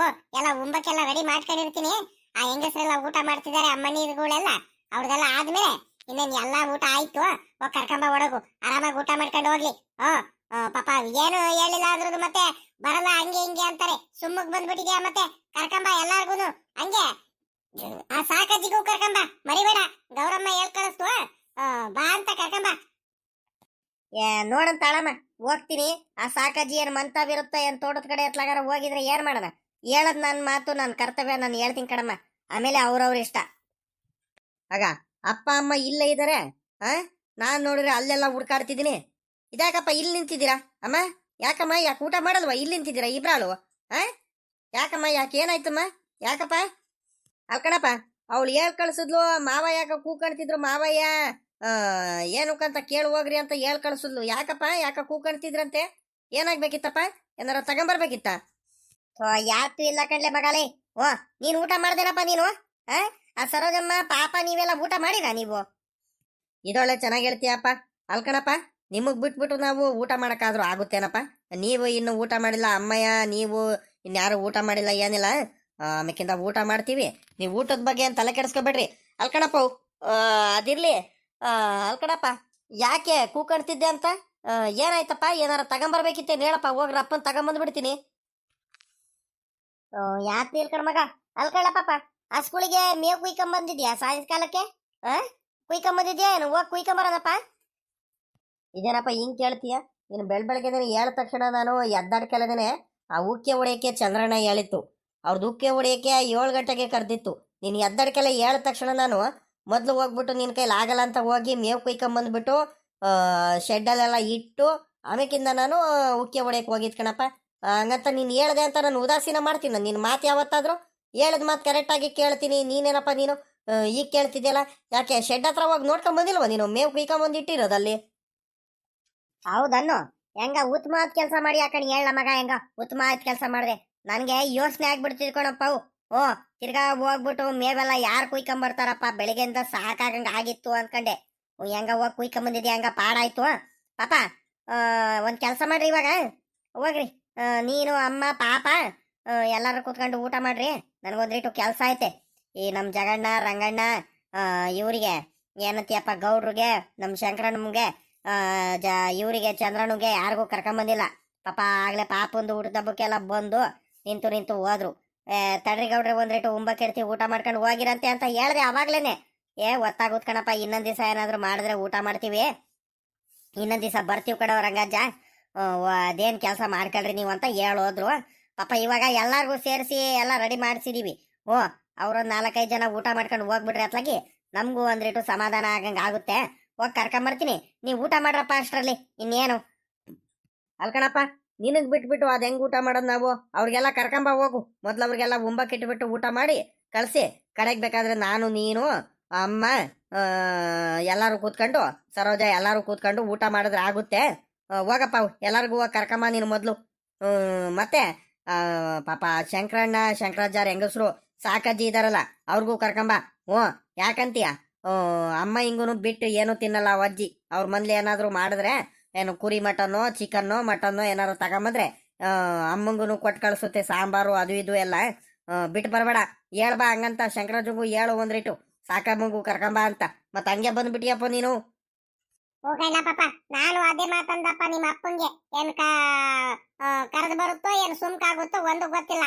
ಎಲ್ಲ ಉಂಬಕ್ಕೆಲ್ಲ ರೆಡಿ ಮಾಡ್ಕೊಂಡಿರ್ತೀನಿ. ಆ ಹೆಂಗಸರೆಲ್ಲ ಊಟ ಮಾಡ್ತಿದ್ದಾರೆ, ಅಮ್ಮನೀರ್ಗಳೆಲ್ಲ ಅವ್ರದೆಲ್ಲ ಆದ್ಮೇಲೆ ಇನ್ನೇನ್ ಎಲ್ಲಾ ಊಟ ಆಯ್ತು. ಹೋಗಿ ಕರ್ಕೊಂಬ ಓಡೋಗು, ಆರಾಮಾಗಿ ಊಟ ಮಾಡ್ಕೊಂಡು ಹೋಗ್ಲಿ. ಪಾಪ ಏನು ಹೇಳಿಲ್ಲ ಅಂದ್ರದು ಮತ್ತೆ ಬರಲ್ಲ ಹಂಗೆ ಹಿಂಗೆ ಅಂತಾರೆ. ಸುಮ್ಮಗ್ ಬಂದ್ಬಿಟ್ಟಿದ್ಯಾ ಮತ್ತೆ ಕರ್ಕೊಂಬ ಎಲ್ಲಾರ್ಗುನು. ಹಂಗೆ ಆ ಸಾಕಜ್ಜಿಗೂ ಕರ್ಕೊಂಬ, ಮರಿಬೇಡ. ಗೌರಮ್ಮ ಹೇಳ್ ಕಳಿಸ್ತು, ಬಾ ಅಂತ ಕರ್ಕೊಂಬ. ನೋಡಂತ ತಾಳಮ್ಮ, ಹೋಗ್ತೀನಿ. ಆ ಸಾಕಜ್ಜಿ ಏನ್ ಮಂತಾವಿರುತ್ತ ಏನ್ ತೋಟದ ಕಡೆ ಎತ್ಲಾಗಾರ ಹೋಗಿದ್ರೆ ಏನ್ ಮಾಡೋಣ? ಹೇಳದ್ ನನ್ ಮಾತು, ನನ್ ಕರ್ತವ್ಯ, ನಾನು ಹೇಳ್ತೀನಿ ಕಣಮ್ಮ. ಆಮೇಲೆ ಅವ್ರವ್ರ ಇಷ್ಟ. ಆಗ ಅಪ್ಪ ಅಮ್ಮ ಇಲ್ಲೇ ಇದಾರೆ. ನಾನ್ ನೋಡಿದ್ರೆ ಅಲ್ಲೆಲ್ಲ ಹುಡ್ಕಾಡ್ತಿದ್ದೀನಿ. ಇದ್ಯಾಕಪ್ಪ ಇಲ್ಲಿ ನಿಂತಿದ್ದೀರಾ? ಅಮ್ಮ ಯಾಕಮ್ಮ, ಯಾಕೆ ಊಟ ಮಾಡಲ್ವಾ? ಇಲ್ಲಿ ನಿಂತಿದ್ದೀರಾ ಇಬ್ರಾಳು? ಯಾಕಮ್ಮ, ಯಾಕೆ ಏನಾಯ್ತಮ್ಮ? ಯಾಕಪ್ಪ? ಅಲ್ಕಣಪ್ಪ, ಅವಳು ಹೇಳ್ ಕಳ್ಸಿದ್ಲು. ಮಾವ ಯಾಕ ಕೂಕಣ್ತಿದ್ರು, ಮಾವಯ್ಯ ಏನಕ್ಕಂತ ಕೇಳಿ ಹೋಗ್ರಿ ಅಂತ ಹೇಳ್ ಕಳ್ಸಿದ್ಲು. ಯಾಕಪ್ಪ, ಯಾಕ ಕೂಕಣ್ತಿದ್ರಂತೆ? ಏನಾಗ್ಬೇಕಿತ್ತಪ್ಪ? ಏನಾರ ತಗೊಂಬರ್ಬೇಕಿತ್ತ? ಯಾತು ಇಲ್ಲ ಕಣ್ಲೆ ಮಗಾಲೆ. ನೀನ್ ಊಟ ಮಾಡ್ದೇನಪ್ಪ ನೀನು? ಆ ಸರೋಜಮ್ಮ ಪಾಪ ನೀವೆಲ್ಲ ಊಟ ಮಾಡಿರಾ ನೀವು? ಇದೊಳ್ಳೆ ಚೆನ್ನಾಗಿ ಹೇಳ್ತೀಯಪ್ಪ. ಅಲ್ಕಣಪ್ಪ, ನಿಮಗ್ ಬಿಟ್ಬಿಟ್ಟು ನಾವು ಊಟ ಮಾಡಕ್ಕಾದ್ರೂ ಆಗುತ್ತೇನಪ್ಪ? ನೀವು ಇನ್ನು ಊಟ ಮಾಡಿಲ್ಲ, ಅಮ್ಮಯ್ಯ ನೀವು ಇನ್ಯಾರು ಊಟ ಮಾಡಿಲ್ಲ, ಏನಿಲ್ಲ. ಆಮೇಕಿಂದ ಊಟ ಮಾಡ್ತೀವಿ. ನೀವು ಊಟದ ಬಗ್ಗೆ ಏನು ತಲೆ ಕೆಡಿಸ್ಕೊಬೇಡ್ರಿ. ಅಲ್ಕಣಪ್ಪ, ಅದಿರ್ಲಿ. ಅಲ್ಕಣಪ್ಪ, ಯಾಕೆ ಕೂಕಣ್ತಿದ್ದೆ ಅಂತ? ಏನಾಯ್ತಪ್ಪ? ಏನಾರ ತಗೊಂಬರ್ಬೇಕಿತ್ತೇನು ಹೇಳಪ್ಪ, ಹೋಗ್ರ ಅಪ್ಪನ್ ತಗೊಂಬಂದ್ಬಿಡ್ತೀನಿ. ಯಾಕೆ ಇಲ್ಕಣ ಮಗ? ಅಲ್ಕಳಪ್ಪ, ಆ ಸ್ಕೂಲಿಗೆ ಮೇವು ಕುಯ್ಕೊಂಬಂದಿದ್ಯಾ ಸಾಯಂಕಾಲಕ್ಕೆ? ಕುಯ್ಕೊಂಬಂದಿದ್ಯಾ ಏನು? ಹೋಗಿ ಕುಯ್ಕೊಂಬರೋದಪ್ಪ. ಇದೇನಪ್ಪ ಹಿಂಗ್ ಕೇಳ್ತೀಯ ನೀನು? ಬೆಳಗ್ಗೆ ಹೇಳಿದ ತಕ್ಷಣ ನಾನು ಎದ್ದಾಡ್ಕೆಲ್ಲದೇನೆ ಆ ಉಕ್ಕೆ ಹೊಡೆಯಕ್ಕೆ ಚಂದ್ರಣ್ಣ ಹೇಳಿತ್ತು. ಅವ್ರದ್ದು ಉಕ್ಕೆ ಹೊಡೆಯಕ್ಕೆ 7 ಗಂಟೆಗೆ ಕರೆದಿತ್ತು. ನೀನು ಎದ್ದಾಡ್ಕೆಲ್ಲ ಹೇಳಿದ ತಕ್ಷಣ ನಾನು ಮೊದಲು ಹೋಗ್ಬಿಟ್ಟು ನಿನ್ನ ಕೈಲಿ ಆಗಲ್ಲ ಅಂತ ಹೋಗಿ ಮೇವು ಕುಯ್ಕೊಂಬಂದ್ಬಿಟ್ಟು ಶೆಡ್ಡಲ್ಲೆಲ್ಲ ಇಟ್ಟು ಆಮೇಕಿಂದ ನಾನು ಉಕ್ಕೆ ಹೊಡೆಯಕ್ಕೆ ಹೋಗಿದ್ ಕಣಪ್ಪ. ಹಂಗಂತ ನೀನು ಹೇಳ್ದೆ ಅಂತ ನಾನು ಉದಾಸೀನ ಮಾಡ್ತೀನಿ. ನಿನ್ನ ಮಾತು ಯಾವತ್ತಾದರೂ ಹೇಳಿದ ಮಾತು ಕರೆಕ್ಟಾಗಿ ಕೇಳ್ತೀನಿ. ನೀನೇನಪ್ಪ ನೀನು ಈಗ ಕೇಳ್ತಿದ್ಯಲ್ಲ? ಯಾಕೆ ಶೆಡ್ ಹತ್ರ ಹೋಗಿ ನೋಡ್ಕೊಂಬಂದಿಲ್ವ ನೀನು? ಮೇವು ಕುಯ್ಕೊಂಬಂದು ಇಟ್ಟಿರೋದಲ್ಲಿ. ಹೌದನ್ನು ಹೆಂಗ ಉತ್ತಮ ಕೆಲಸ ಮಾಡಿ ಯಾಕಂಡು ಹೇಳ ಮಗ, ಹೆಂಗ ಉತ್ತಮ ಕೆಲಸ ಮಾಡಿದೆ. ನನಗೆ ಯೋಚನೆ ಆಗ್ಬಿಡ್ತಿದ್ಕೊಣಪ್ಪ. ತಿರ್ಗಾ ಹೋಗ್ಬಿಟ್ಟು ಮೇವೆಲ್ಲ ಯಾರು ಕುಯ್ಕೊಂಬರ್ತಾರಪ್ಪ? ಬೆಳಿಗ್ಗೆಯಿಂದ ಸಾಕಾಗಂಗ ಆಗಿತ್ತು ಅನ್ಕಂಡೆ. ಹೆಂಗ ಹೋಗಿ ಕುಯ್ಕೊಂಬಂದಿದ್ಯಾ? ಹಂಗ ಪಾಡಾಯ್ತು ಪಾಪ. ಒಂದ್ ಕೆಲಸ ಮಾಡ್ರಿ ಇವಾಗ ಹೋಗ್ರಿ. ನೀನು ಅಮ್ಮ ಪಾಪ ಎಲ್ಲಾರು ಕೂತ್ಕೊಂಡು ಊಟ ಮಾಡ್ರಿ. ನನಗೊಂದ್ರಿಟ್ಟು ಕೆಲಸ ಐತೆ. ಈ ನಮ್ ಜಗಣ್ಣ ರಂಗಣ್ಣ ಇವರಿಗೆ ಏನಂತೀಯಪ್ಪ ಗೌಡ್ರಿಗೆ ನಮ್ ಶಂಕರಣ್ಣಮ್ಗೆ ಇವರಿಗೆ ಚಂದ್ರಣ್ಣಗೆ ಯಾರಿಗೂ ಕರ್ಕೊಂಬಂದಿಲ್ಲ ಪಾಪ. ಆಗ್ಲೇ ಪಾಪಂದು ಊಟದ ಹಬ್ಬಕ್ಕೆಲ್ಲ ಬಂದು ನಿಂತು ನಿಂತು ಹೋದ್ರು. ತಡ್ರಿ ಗೌಡ್ರೆ ಒಂದ್ರಿಟ್ಟು ಉಂಬಕ್ಕಿರ್ತೀವಿ ಊಟ ಮಾಡ್ಕೊಂಡು ಹೋಗಿರಂತೆ ಅಂತ ಹೇಳ್ದೆ ಅವಾಗ್ಲೇನೆ. ಒತ್ತಾಗುತ್ ಕಣಪ್ಪ, ಇನ್ನೊಂದ್ ದಿವಸ ಏನಾದ್ರು ಮಾಡಿದ್ರೆ ಊಟ ಮಾಡ್ತೀವಿ, ಇನ್ನೊಂದ್ ದಿವಸ ಬರ್ತೀವಿ ಕಣವ ರಂಗಜ್ಜ, ಅದೇನ್ ಕೆಲಸ ಮಾಡ್ಕೊಳ್ರಿ ನೀವು ಅಂತ ಹೇಳೋದ್ರು ಪಾಪ. ಇವಾಗ ಎಲ್ಲಾರ್ಗೂ ಸೇರಿಸಿ ಎಲ್ಲ ರೆಡಿ ಮಾಡಿಸಿದೀವಿ. ಅವ್ರೊಂದ್ 4-5 ಜನ ಊಟ ಮಾಡ್ಕೊಂಡು ಹೋಗ್ಬಿಟ್ರಿ ಅತ್ಲಾಗಿ ನಮ್ಗೂ ಒಂದ್ರಿಟ್ಟು ಸಮಾಧಾನ ಆಗಂಗ ಆಗುತ್ತೆ. ಹೋಗಿ ಕರ್ಕೊಂಬರ್ತೀನಿ, ನೀವು ಊಟ ಮಾಡ್ರಪ್ಪ ಅಷ್ಟ್ರಲ್ಲಿ ಇನ್ನೇನು. ಅಲ್ಕಣಪ್ಪ, ನಿನಗ್ ಬಿಟ್ಬಿಟ್ಟು ಅದ್ ಹೆಂಗ್ ಊಟ ಮಾಡೋದು ನಾವು? ಅವ್ರಿಗೆಲ್ಲ ಕರ್ಕೊಂಬ ಹೋಗು. ಮೊದ್ಲು ಅವ್ರಿಗೆಲ್ಲ ಉಂಬಕ್ಕಿಟ್ಬಿಟ್ಟು ಊಟ ಮಾಡಿ ಕಳ್ಸಿ. ಕಡೆಗೆ ಬೇಕಾದ್ರೆ ನಾನು ನೀನು ಅಮ್ಮ ಎಲ್ಲಾರು ಕೂತ್ಕೊಂಡು ಸರೋಜ ಎಲ್ಲಾರು ಕೂತ್ಕೊಂಡು ಊಟ ಮಾಡಿದ್ರೆ ಆಗುತ್ತೆ. ಹೋಗಪ್ಪ, ಎಲ್ಲಾರ್ಗು ಹೋಗಿ ಕರ್ಕಮ್ಮ ನೀನು ಮೊದ್ಲು. ಮತ್ತೆ ಪಾಪ ಶಂಕರಣ್ಣ ಶಂಕರಾಚಾರ್ಯ ಹೆಂಗಸ್ರು ಸಾಕಜ್ಜಿ ಇದಾರಲ್ಲ ಅವ್ರಿಗೂ ಕರ್ಕೊಂಬ. ಯಾಕಂತೀಯ? ಅಮ್ಮ ಹಿಂಗೂನು ಬಿಟ್ಟು ಏನು ತಿನ್ನಲ್ಲ ಅಜ್ಜಿ. ಅವ್ರ ಮನ್ಲಿ ಏನಾದ್ರು ಮಾಡಿದ್ರೆ ಏನು ಕುರಿ ಮಟನ್ನು ಚಿಕನ್ನು ಮಟನ್ನು ಏನಾದ್ರು ತಗೊಂಬಂದ್ರೆ ಅಮ್ಮಂಗೂ ಕೊಟ್ಟು ಕಳ್ಸುತ್ತೆ ಸಾಂಬಾರು ಅದು ಇದು ಎಲ್ಲ. ಬಿಟ್ಟು ಬರಬೇಡ, ಹೇಳ್ಬಾ ಹಂಗಂತ ಶಂಕರಾಜಂಗೂ ಹೇಳು ಒಂದ್ರಿಟ್ಟು ಸಾಕಮ್ಮಂಗೂ ಕರ್ಕೊಂಬ ಅಂತ. ಮತ್ತ ಹಂಗೆ ಬಂದ್ಬಿಟ್ಟಿಯಪ್ಪ ನೀನು. ಹೋಗಣ್ಣ ಪಾಪ, ನಾನು ಅದೇ ಮಾತಂದಪ್ಪ ನಿಮ್ಮ ಅಪ್ಪಂಗೆ. ಏನ್ ಕರೆದು ಬರುತ್ತೋ ಏನ್ ಸುಮ್ಕಾಗುತ್ತೋ ಒಂದು ಗೊತ್ತಿಲ್ಲ.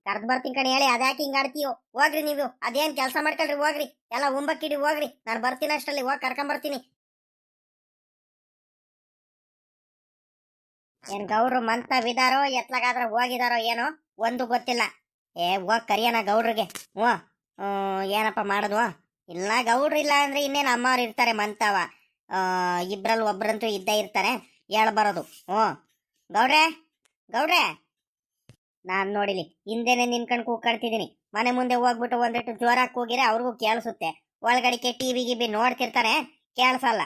ಕರ್ದ್ ಬರ್ತೀನಿ ಕಣಿ ಹೇಳಿ ಅದ್ಯಾಕೆ ಹಿಂಗ ಆಡ್ತೀಯೋ? ಹೋಗ್ರಿ ನೀವು, ಅದೇನ್ ಕೆಲಸ ಮಾಡ್ಕೊಳ್ರಿ ಹೋಗ್ರಿ. ಎಲ್ಲ ಉಂಬಕ್ಕಿಡಿ ಹೋಗ್ರಿ, ನಾನು ಬರ್ತೀನಿ ಅಷ್ಟರಲ್ಲಿ ಹೋಗಿ ಕರ್ಕೊಂಬರ್ತೀನಿ. ಏನ್ ಗೌಡ್ರು ಮಂತ ವಿದಾರೋ ಎತ್ಲಾಗಾದ್ರ ಹೋಗಿದಾರೋ ಏನೋ ಒಂದು ಗೊತ್ತಿಲ್ಲ. ಹೋಗ್ ಕರಿಯನ ಗೌಡ್ರಿಗೆ. ಏನಪ್ಪ ಮಾಡುದು? ಇಲ್ಲ ಗೌಡ್ರು ಇಲ್ಲ ಅಂದ್ರೆ ಇನ್ನೇನು ಅಮ್ಮವ್ರು ಇರ್ತಾರೆ ಮಂತವ. ಇಬ್ರಲ್ಲಿ ಒಬ್ರಂತೂ ಇದ್ದೇ ಇರ್ತಾರೆ, ಬರೋದು. ಗೌಡ್ರೆ ಗೌಡ್ರೆ, ನಾನ್ ನೋಡಿಲಿ ಹಿಂದೆನೆ ನಿನ್ಕಂಡ್ ಕೂಗ್ಕಡ್ತಿದೀನಿ. ಮನೆ ಮುಂದೆ ಹೋಗ್ಬಿಟ್ಟು ಒಂದಿಟ್ಟು ಜೋರಾಗಿ ಕೂಗಿರೆ ಅವ್ರಿಗೂ ಕೇಳಿಸುತ್ತೆ. ಒಳಗಡಿಕೆ ಟಿವಿ ಗಿಬಿ ನೋಡ್ತಿರ್ತಾರೆ, ಕೇಳಿಸಲ್ಲ.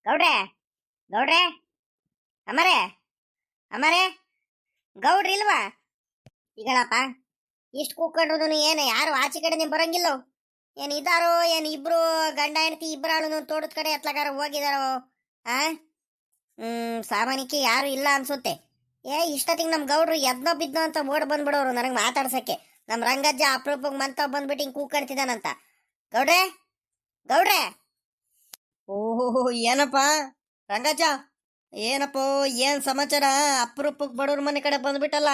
ಗೌಡ್ರೆ ಗೌಡ್ರೆ, ಅಮರೇ ಅಮರೇ, ಗೌಡ್ರಿ ಇಲ್ವಾ? ಈಗಳಪ್ಪ ಇಷ್ಟು ಕೂಗ್ಕೊಂಡ್ರು ಏನು ಯಾರು ಆಚೆ ಕಡೆ ನೀವು ಬರಂಗಿಲ್ಲೋ? ಏನ್ ಇದಾರೋ ಏನ್ ಇಬ್ರು ಗಂಡ ಹೆಂಡತಿ ಇಬ್ಬರಾಳು ತೋಟದ ಕಡೆ ಎತ್ಲಗಾರ ಹೋಗಿದಾರೋ? ಸಾಮಾನ್ಯಕ್ಕೆ ಯಾರು ಇಲ್ಲ ಅನ್ಸುತ್ತೆ. ಇಷ್ಟೊತ್ತಿಗೆ ನಮ್ ಗೌಡ್ರು ಎದ್ನೋ ಬಿದ್ನೋ ಅಂತ ಓಡ್ ಬಂದ್ಬಿಡೋರು ನನಗೆ ಮಾತಾಡ್ಸಕ್ಕೆ. ನಮ್ ರಂಗಜ್ಜ ಅಪ್ರೂಪಕ್ಕೆ ಮಂತ ಬಂದ್ಬಿಟ್ಟು ಹಿಂಗ್ ಕೂಗ್ಕಣ್ತಿದಾನಂತ. ಗೌಡ್ರೆ ಗೌಡ್ರೆ. ಓಹೋ, ಏನಪ್ಪ ರಂಗಜ್ಜ, ಏನಪ್ಪ ಏನ್ ಸಮಾಚಾರ? ಅಪರೂಪಕ್ಕೆ ಬಡವ್ರ ಮನೆ ಕಡೆ ಬಂದ್ಬಿಟ್ಟಲ್ಲ,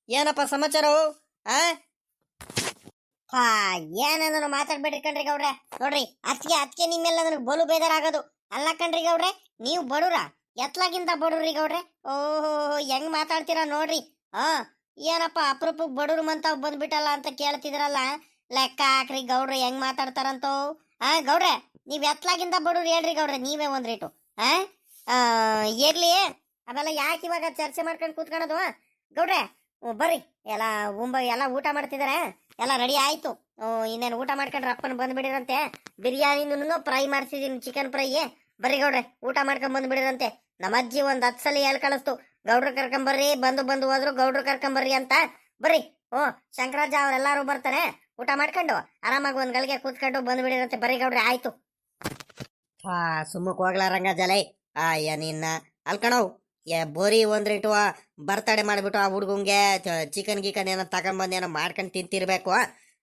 ಏನಪ್ಪ ಸಮಾಚಾರ? ಏನೇನೋ ಮಾತಾಡ್ಬೇಡ್ರಿ ಕಣ್ರಿ ಗೌಡ್ರೆ. ನೋಡ್ರಿ ಅದಕ್ಕೆ ನಿಮ್ಮೆಲ್ಲ ನನಗೆ ಬಲು ಬೇಜಾರಾಗೋದು. ಅಲ್ಲ ಕಣ್ರಿ ಗೌಡ್ರೆ, ನೀವು ಬಡುರ ಎತ್ಲಾಗಿಂತ ಬಡುರ್ರಿ ಗೌಡ್ರೆ. ಓಹೋ, ಹೆಂಗ್ ಮಾತಾಡ್ತೀರಾ ನೋಡ್ರಿ. ಏನಪ್ಪ ಅಪರೂಪಕ್ಕೆ ಬಡವ್ರು ಮಂತಾವ್ ಬಂದ್ಬಿಟ್ಟಲ್ಲ ಅಂತ ಕೇಳ್ತಿದ್ರಲ್ಲ, ಲೆಕ್ಕ ಹಾಕ್ರಿ ಗೌಡ್ರೆ ಹೆಂಗ್ ಮಾತಾಡ್ತಾರಂತೋ. ಗೌಡ್ರೆ ನೀವ್ ಎತ್ಲಾಗಿಂದ ಬಡವ್ರು ಹೇಳ್ರಿ ಗೌಡ್ರೆ, ನೀವೇ ಒಂದ್ರೇಟು. ಇರ್ಲಿ, ಅವೆಲ್ಲ ಯಾಕೆ ಇವಾಗ ಚರ್ಚೆ ಮಾಡ್ಕೊಂಡು ಕೂತ್ಕೊಳ್ಳೋದು? ಗೌಡ್ರೆ ಬರ್ರಿ, ಎಲ್ಲ ಊಟ ಮಾಡ್ತಿದಾರೆ, ಎಲ್ಲ ರೆಡಿ ಆಯ್ತು. ಇನ್ನೇನು ಊಟ ಮಾಡ್ಕೊಂಡ್ರೆ ಅಪ್ಪನ ಬಂದ್ಬಿಡಿರಂತೆ. ಬಿರಿಯಾನಿನೂ ಫ್ರೈ ಮಾಡ್ಸಿದೀನಿ, ಚಿಕನ್ ಫ್ರೈ. ಬರ್ರಿ ಗೌಡ್ರೆ ಊಟ ಮಾಡ್ಕೊಂಡ್ ಬಂದ್ಬಿಡಿರಂತೆ. ನಮ್ಮ ಅಜ್ಜಿ ಒಂದ್ 10 ಸಲ ಹೇಳ್ ಕಳಿಸ್ತು, ಗೌಡ್ರು ಕರ್ಕೊಂಬರ್ರಿ, ಬಂದು ಹೋದ್ರು ಗೌಡ್ರು ಕರ್ಕೊಂಬರ್ರಿ ಅಂತ. ಬರ್ರಿ. ಶಂಕರಾಜ ಅವ್ರೆಲ್ಲಾರು ಬರ್ತಾರೆ, ಊಟ ಮಾಡ್ಕೊಂಡು ಆರಾಮಾಗಿ ಒಂದ್ ಗಳಿಗೆ ಕೂತ್ಕೊಂಡು ಬಂದ್ಬಿಡಿರಂತೆ. ಬರ್ರಿ ಗೌಡ್ರೆ ಆಯ್ತು. ಸುಮ್ಮಕ್ ಹೋಗ್ಲಾ ರಂಗಜಲೈ. ನಿನ್ನ ಅಲ್ಕಣವ್ ಬೋರಿ ಒಂದ್ರಿಟ್ಟು ಬರ್ತಡೆ ಮಾಡ್ಬಿಟ್ಟು ಆ ಹುಡ್ಗಂಗೆ ಚಿಕನ್ ಗಿಕನ್ ಏನೋ ತಗೊಂಬಂದ್ ಏನೋ ಮಾಡ್ಕೊಂಡು ತಿಂತಿರ್ಬೇಕು.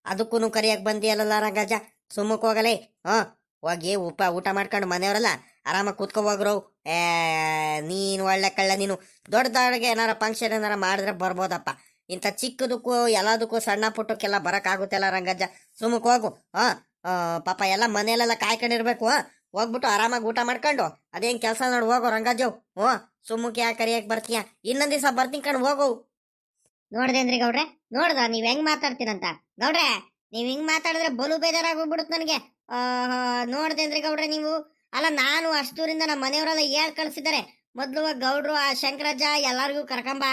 ಅದಕ್ಕೂ ಕರಿಯಕ್ ಬಂದಿಯಲ್ಲ ರಂಗಜ್ಜ, ಸುಮ್ಮಕ್ ಹೋಗಲೇ. ಹೋಗಿ ಊಟ ಮಾಡ್ಕೊಂಡು ಮನೆಯವರೆಲ್ಲ ಆರಾಮಾಗಿ ಕೂತ್ಕೊ ಹೋಗ್ರು. ನೀನು ಒಳ್ಳೆ ಕಳ್ಳ ನೀನು. ದೊಡ್ಡದಾಗೆ ಏನಾರ ಫಂಕ್ಷನ್ ಏನಾರ ಮಾಡಿದ್ರೆ ಬರ್ಬೋದಪ್ಪ. ಇಂಥ ಚಿಕ್ಕದಕ್ಕೂ ಎಲ್ಲದಕ್ಕೂ ಸಣ್ಣ ಪುಟ್ಟಕ್ಕೆಲ್ಲ ಬರಕ್ಕಾಗುತ್ತಲ್ಲ ರಂಗಜ್ಜ, ಸುಮ್ಮಕ್ ಹೋಗು. ಪಾಪ ಎಲ್ಲ ಮನೆಯಲ್ಲೆಲ್ಲ ಕಾಯ್ಕೊಂಡಿರ್ಬೇಕು. ಹೋಗ್ಬಿಟ್ಟು ಆರಾಮಾಗಿ ಊಟ ಮಾಡ್ಕೊಂಡು ಅದೇನ್ ಕೆಲಸ ನೋಡು ಹೋಗು ರಂಗಜ್ಜವ್. ಸುಮ್ಮಕ್ಕೆ ಯಾಕೆ ಕರಿಯಕ್ ಬರ್ತೀಯ? ಇನ್ನೊಂದ್ ದಿವಸ ಬರ್ತೀನಿ ಕಣ್ ಹೋಗು. ನೋಡ್ದೇನ್ರಿ ಗೌಡ್ರೆ, ನೋಡ್ದ ನೀವ್ ಹೆಂಗ್ ಮಾತಾಡ್ತೀರಂತ? ಗೌಡ್ರೆ ನೀವ್ ಹಿಂಗ್ ಮಾತಾಡಿದ್ರೆ ಬಲು ಬೇಜಾರಾಗೋಗ್ಬಿಡುತ್ತೆ ನನಗೆ. ನೋಡ್ದೇನ್ರಿ ಗೌಡ್ರೆ ನೀವು? ಅಲ್ಲ, ನಾನು ಅಷ್ಟೂರಿಂದ ನಮ್ಮ ಮನೆಯವರೆಲ್ಲ ಹೇಳ್ ಕಳ್ಸಿದ್ದಾರೆ, ಮೊದ್ಲು ಗೌಡ್ರು ಆ ಶಂಕರಜ್ಜ ಎಲ್ಲಾರ್ಗೂ ಕರ್ಕೊಂಬ,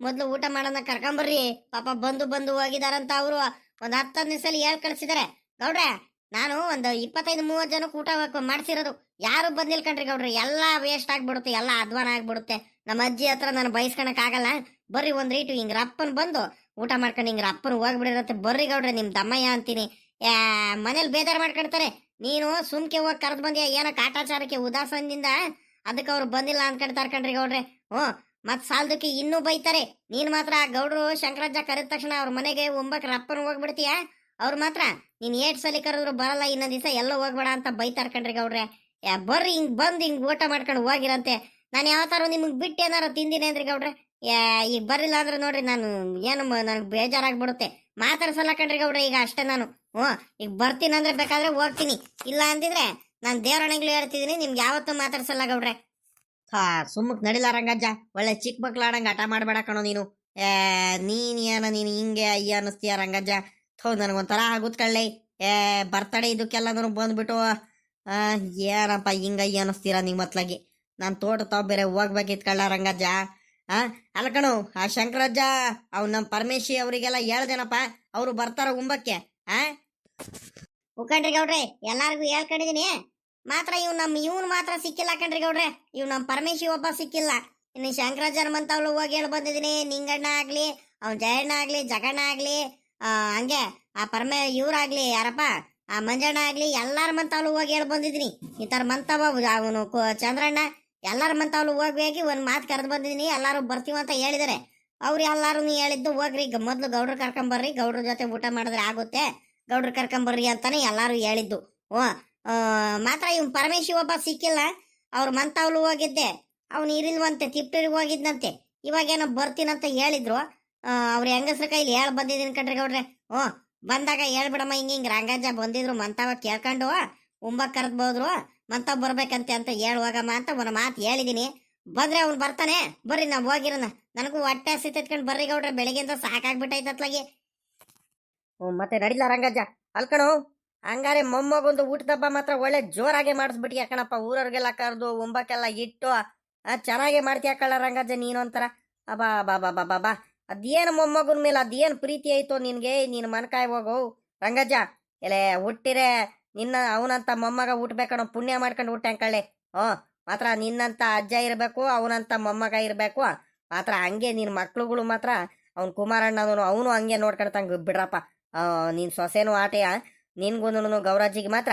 ಮೊದ್ಲು ಊಟ ಮಾಡೋಣ ಕರ್ಕೊಂಬರ್ರಿ, ಪಾಪ ಬಂದು ಹೋಗಿದಾರಂತ ಅವರು ಒಂದ್ 10-15 ಸಲ ಹೇಳ್ ಕಳ್ಸಿದ್ದಾರೆ. ಗೌಡ್ರೆ ನಾನು ಒಂದು 25-30 ಜನಕ್ಕೆ ಊಟ ಮಾಡ್ಸಿರೋದು, ಯಾರು ಬಂದಿಲ್ ಕಣ್ರಿ ಗೌಡ್ರಿ. ಎಲ್ಲಾ ವೇಸ್ಟ್ ಆಗ್ಬಿಡುತ್ತೆ, ಎಲ್ಲಾ ಅಧ್ವಾನ ಆಗ್ಬಿಡುತ್ತೆ. ನಮ್ಮ ಅಜ್ಜಿ ಹತ್ರ ನಾನು ಬಯಸ್ಕೊಳಕ್ ಆಗಲ್ಲ. ಬರ್ರಿ ಒಂದ್ ರೀಟು ಹಿಂಗ್ ರಪ್ಪನ್ ಬಂದು ಊಟ ಮಾಡ್ಕೊಂಡು ಹಿಂಗ್ ರಪ್ಪನ್ ಹೋಗ್ಬಿಡಿರತ್ತೆ. ಬರ್ರಿ ಗೌಡ್ರೆ, ನಿಮ್ ದಮ್ಮಯ್ಯ ಅಂತೀನಿ. ಮನೇಲಿ ಬೇಜಾರು ಮಾಡ್ಕೊಳ್ತಾರೆ. ನೀನು ಸುಮ್ಕೆ ಹೋಗಿ ಕರೆದು ಬಂದ್ಯಾ ಏನೋ ಕಾಟಾಚಾರಕ್ಕೆ ಉದಾಸನದಿಂದ, ಅದಕ್ಕೆ ಅವ್ರು ಬಂದಿಲ್ಲ ಅನ್ಕೊಂತಾರೆ ಕಣ್ರಿ ಗೌಡ್ರೆ. ಮತ್ ಸಾಲದಕ್ಕೆ ಇನ್ನೂ ಬೈತಾರೆ. ನೀನ್ ಮಾತ್ರ ಆ ಗೌಡ್ರು ಶಂಕರಜ್ಜ ಕರೆದ ತಕ್ಷಣ ಅವ್ರ ಮನೆಗೆ ಒಂಬಕ್ ರಪ್ಪನ ಹೋಗ್ಬಿಡ್ತೀಯ. ಅವ್ರು ಮಾತ್ರ ನೀನ್ ಏಟ್ ಸಲ ಕರೆದ್ರು ಬರಲ್ಲ, ಇನ್ನೊಂದ್ ದಿವಸ ಎಲ್ಲ ಹೋಗ್ಬೇಡ ಅಂತ ಬೈತಾರ ಕಣ್ರಿ ಗೌಡ್ರೆ. ಬರ್ರಿ ಹಿಂಗ್ ಬಂದ್ ಹಿಂಗ್ ಊಟ ಮಾಡ್ಕೊಂಡು ಹೋಗಿರಂತೆ. ನಾನು ಯಾವತ್ತಾರು ನಿಮಗ್ ಬಿಟ್ಟು ಏನಾರು ತಿಂದಿನಿ ಅಂದ್ರಿ ಗೌಡ್ರೆ? ಈಗ ಬರ್ಲಿಲ್ಲ ಅಂದ್ರೆ ನೋಡ್ರಿ ನಾನು ಏನು ನನಗೆ ಬೇಜಾರಾಗ್ಬಿಡುತ್ತೆ. ಮಾತಾಡ್ಸಲ್ಲ ಕಣ್ರಿ ಗೌಡ್ರೆ ಈಗ ಅಷ್ಟೇ ನಾನು. ಈಗ ಬರ್ತೀನಿ ಅಂದ್ರೆ ಬೇಕಾದ್ರೆ ಹೋಗ್ತೀನಿ, ಇಲ್ಲ ಅಂದಿದ್ರೆ ನಾನು ದೇವರಣೆಗಳು ಹೇಳ್ತಿದೀನಿ, ನಿಮ್ಗೆ ಯಾವತ್ತೂ ಮಾತಾಡ್ಸಲ್ಲ ಗೌಡ್ರೆ. ಹಾ ಸುಮ್ಮಕ್ ನಡಿಲ ರಂಗಜ್ಜ, ಒಳ್ಳೆ ಚಿಕ್ಕ ಮಕ್ಳು ಆಡಂಗ ಆಟ ಮಾಡ್ಬೇಡ ಕಣೋ ನೀನು. ನೀನ್ ಏನ ನೀನು ಹಿಂಗೆ ಅಯ್ಯ ಅನ್ನಿಸ್ತೀಯ ರಂಗಜ್ಜ. ನನಗೊಂಥರ ಆಗುತ್ ಕಳ್ಳೆ. ಬರ್ತಡೇ ಇದಕ್ಕೆಲ್ಲ ಬಂದ್ಬಿಟ್ಟು ಏನಪ್ಪ ಹಿಂಗ ಅಯ್ಯ ಅನ್ನಿಸ್ತೀರಾ ನೀವು ಮತ್ಲಾಗಿ. ನಾನು ತೋಟ ತಾವ್ ಬೇರೆ ಹೋಗ್ಬೇಕಿತ್ ಕಳ್ಳ ರಂಗಜ್ಜ. ಅಲ್ಲ ಕಣು, ಆ ಶಂಕರಜ್ಜ ಅವ್ನು ನಮ್ಮ ಪರಮೇಶಿ ಅವರಿಗೆಲ್ಲ ಹೇಳ್ದೇನಪ್ಪ, ಅವರು ಬರ್ತಾರ ಉಂಬಕ್ಕೆ. ಉಕಂಡ್ರಿ ಗೌಡ್ರೆ ಎಲ್ಲಾರ್ಗು ಹೇಳ್ಕೊಂಡಿದೀನಿ, ಮಾತ್ರ ಇವ್ನು ಮಾತ್ರ ಸಿಕ್ಕಿಲ್ಲ ಕಣ್ರಿ ಗೌಡ್ರೆ. ನಮ್ ಪರಮೇಶಿ ಒಬ್ಬ ಸಿಕ್ಕಿಲ್ಲ. ಇನ್ನು ಶಂಕರಾಚಾರ್ಯ ಮಂತವ್ಳು ಹೋಗಿ ಹೇಳಿ ಬಂದಿದೀನಿ. ನಿಂಗಣ್ಣ ಆಗ್ಲಿ, ಅವ್ನ್ ಜಯಣ್ಣ ಆಗ್ಲಿ, ಜಗಣ್ಣ ಆಗ್ಲಿ, ಹಂಗೆ ಆ ಇವ್ರಾಗ್ಲಿ ಯಾರಪ್ಪ ಆ ಮಂಜಣ್ಣ ಆಗ್ಲಿ, ಎಲ್ಲಾರ ಮಂತವ್ಳು ಹೋಗಿ ಹೇಳಿ ಬಂದಿದೀನಿ. ಈ ತರ ಮಂತವ ಅವನು ಚಂದ್ರಣ್ಣ ಎಲ್ಲಾರ ಮಂತವ್ಳು ಹೋಗಿ ಒಂದ್ ಮಾತು ಕರೆದು ಬಂದಿದೀನಿ. ಎಲ್ಲಾರು ಬರ್ತೀವಂತ ಹೇಳಿದಾರೆ. ಅವ್ರು ಎಲ್ಲಾರು ಹೇಳಿದ್ದು ಹೋಗ್ರಿ ಮೊದ್ಲು ಗೌಡ್ರು ಕರ್ಕೊಂಬರ್ರಿ, ಗೌಡ್ರ ಜೊತೆ ಊಟ ಮಾಡಿದ್ರೆ ಆಗುತ್ತೆ, ಗೌಡ್ರು ಕರ್ಕೊಂಬರ್ರಿ ಅಂತಾನೆ ಎಲ್ಲಾರು ಹೇಳಿದ್ದು. ಮಾತ್ರ ಇವ್ನು ಪರಮೇಶಿ ಒಬ್ಬ ಸಿಕ್ಕಿಲ್ಲ. ಅವ್ರ ಮಂತವ್ಲು ಹೋಗಿದ್ದೆ, ಅವ್ನು ಇರಿಲ್ವಂತೆ, ತಿಪ್ಟೂರಿಗೆ ಹೋಗಿದ್ನಂತೆ. ಇವಾಗೇನೋ ಬರ್ತೀನಂತ ಹೇಳಿದ್ರು. ಅವ್ರ ಹೆಂಗಸ್ರ ಕೈಲಿ ಹೇಳ್ ಬಂದಿದ್ದೀನಿ ಕಣ್ರಿ ಗೌಡ್ರೆ. ಬಂದಾಗ ಹೇಳ್ಬಿಡಮ್ಮ ಹಿಂಗ ರಂಗಜ್ಜ ಬಂದಿದ್ರು ಮಂತವ ಕೇಳ್ಕೊಂಡು ಉಂಬಕ್ ಕರೆದ್ಬೋದ್ರು, ಮಂತವ್ ಬರ್ಬೇಕಂತೆ ಅಂತ ಹೇಳುವಾಗಮ್ಮ ಅಂತ ಒಂದು ಮಾತು ಹೇಳಿದೀನಿ. ಬಂದ್ರೆ ಅವ್ನು ಬರ್ತಾನೆ, ಬರ್ರಿ ನಾವ್ ಹೋಗಿರೋಣ. ನನಗೂ ಹೊಟ್ಟೆ ಹಸಿತ್ಕೊಂಡು ಬರ್ರಿ ಗೌಡ್ರೆ, ಬೆಳಗ್ಗೆಯಿಂದ ಸಾಕಾಗ್ಬಿಟ್ಟೈತತ್ಲಾಗಿ. ಮತ್ತೆ ನಡಿಲ ರಂಗಜ್ಜ. ಅಲ್ಕಣು, ಹಂಗಾರೆ ಮೊಮ್ಮಗೊಂದು ಊಟದಬ್ಬ ಮಾತ್ರ ಒಳ್ಳೆ ಜೋರಾಗೆ ಮಾಡಿಸ್ಬಿಟ್ಟು ಯಾಕಣಪ್ಪ. ಊರವ್ರಿಗೆಲ್ಲ ಕರೆದು ಉಂಬಕ್ಕೆಲ್ಲ ಇಟ್ಟು ಚೆನ್ನಾಗೆ ಮಾಡ್ತೀಯ ಕಳ್ಳ ರಂಗಜ್ಜ ನೀನು ಅಂತಾರ. ಅಬಾ ಬಾ ಬಾ ಬಾ ಬಾ ಬಾ, ಅದೇನು ಮೊಮ್ಮಗನ ಮೇಲೆ ಅದೇನು ಪ್ರೀತಿ ಐತೋ ನಿನ್ಗೆ, ನೀನು ಮನ್ಕಾಯ್ ಹೋಗು ರಂಗಜ್ಜ. ಎಲೆ ಹುಟ್ಟಿರೆ ನಿನ್ನ ಅವನಂತ ಮೊಮ್ಮಗ ಹುಟ್ಬೇಕಣೋ, ಪುಣ್ಯ ಮಾಡ್ಕೊಂಡು ಹುಟ್ಟೆ ಕಳ್ಳೆ. ಮಾತ್ರ ನಿನ್ನಂತ ಅಜ್ಜ ಇರಬೇಕು, ಅವನಂತ ಮೊಮ್ಮಗ ಇರಬೇಕು. ಮಾತ್ರ ಹಂಗೆ ನಿನ್ನ ಮಕ್ಳುಗಳು ಮಾತ್ರ ಅವ್ನು ಕುಮಾರಣ್ಣನು ಅವನು ಹಂಗೆ ನೋಡ್ಕೊಳ್ತಂಗ ಬಿಡ್ರಪ್ಪ. ನೀನ್ ಸೊಸೆನೂ ಆಟೆಯ, ನಿನ್ಗೂ ಗೌರಾಜಿಗೆ ಮಾತ್ರ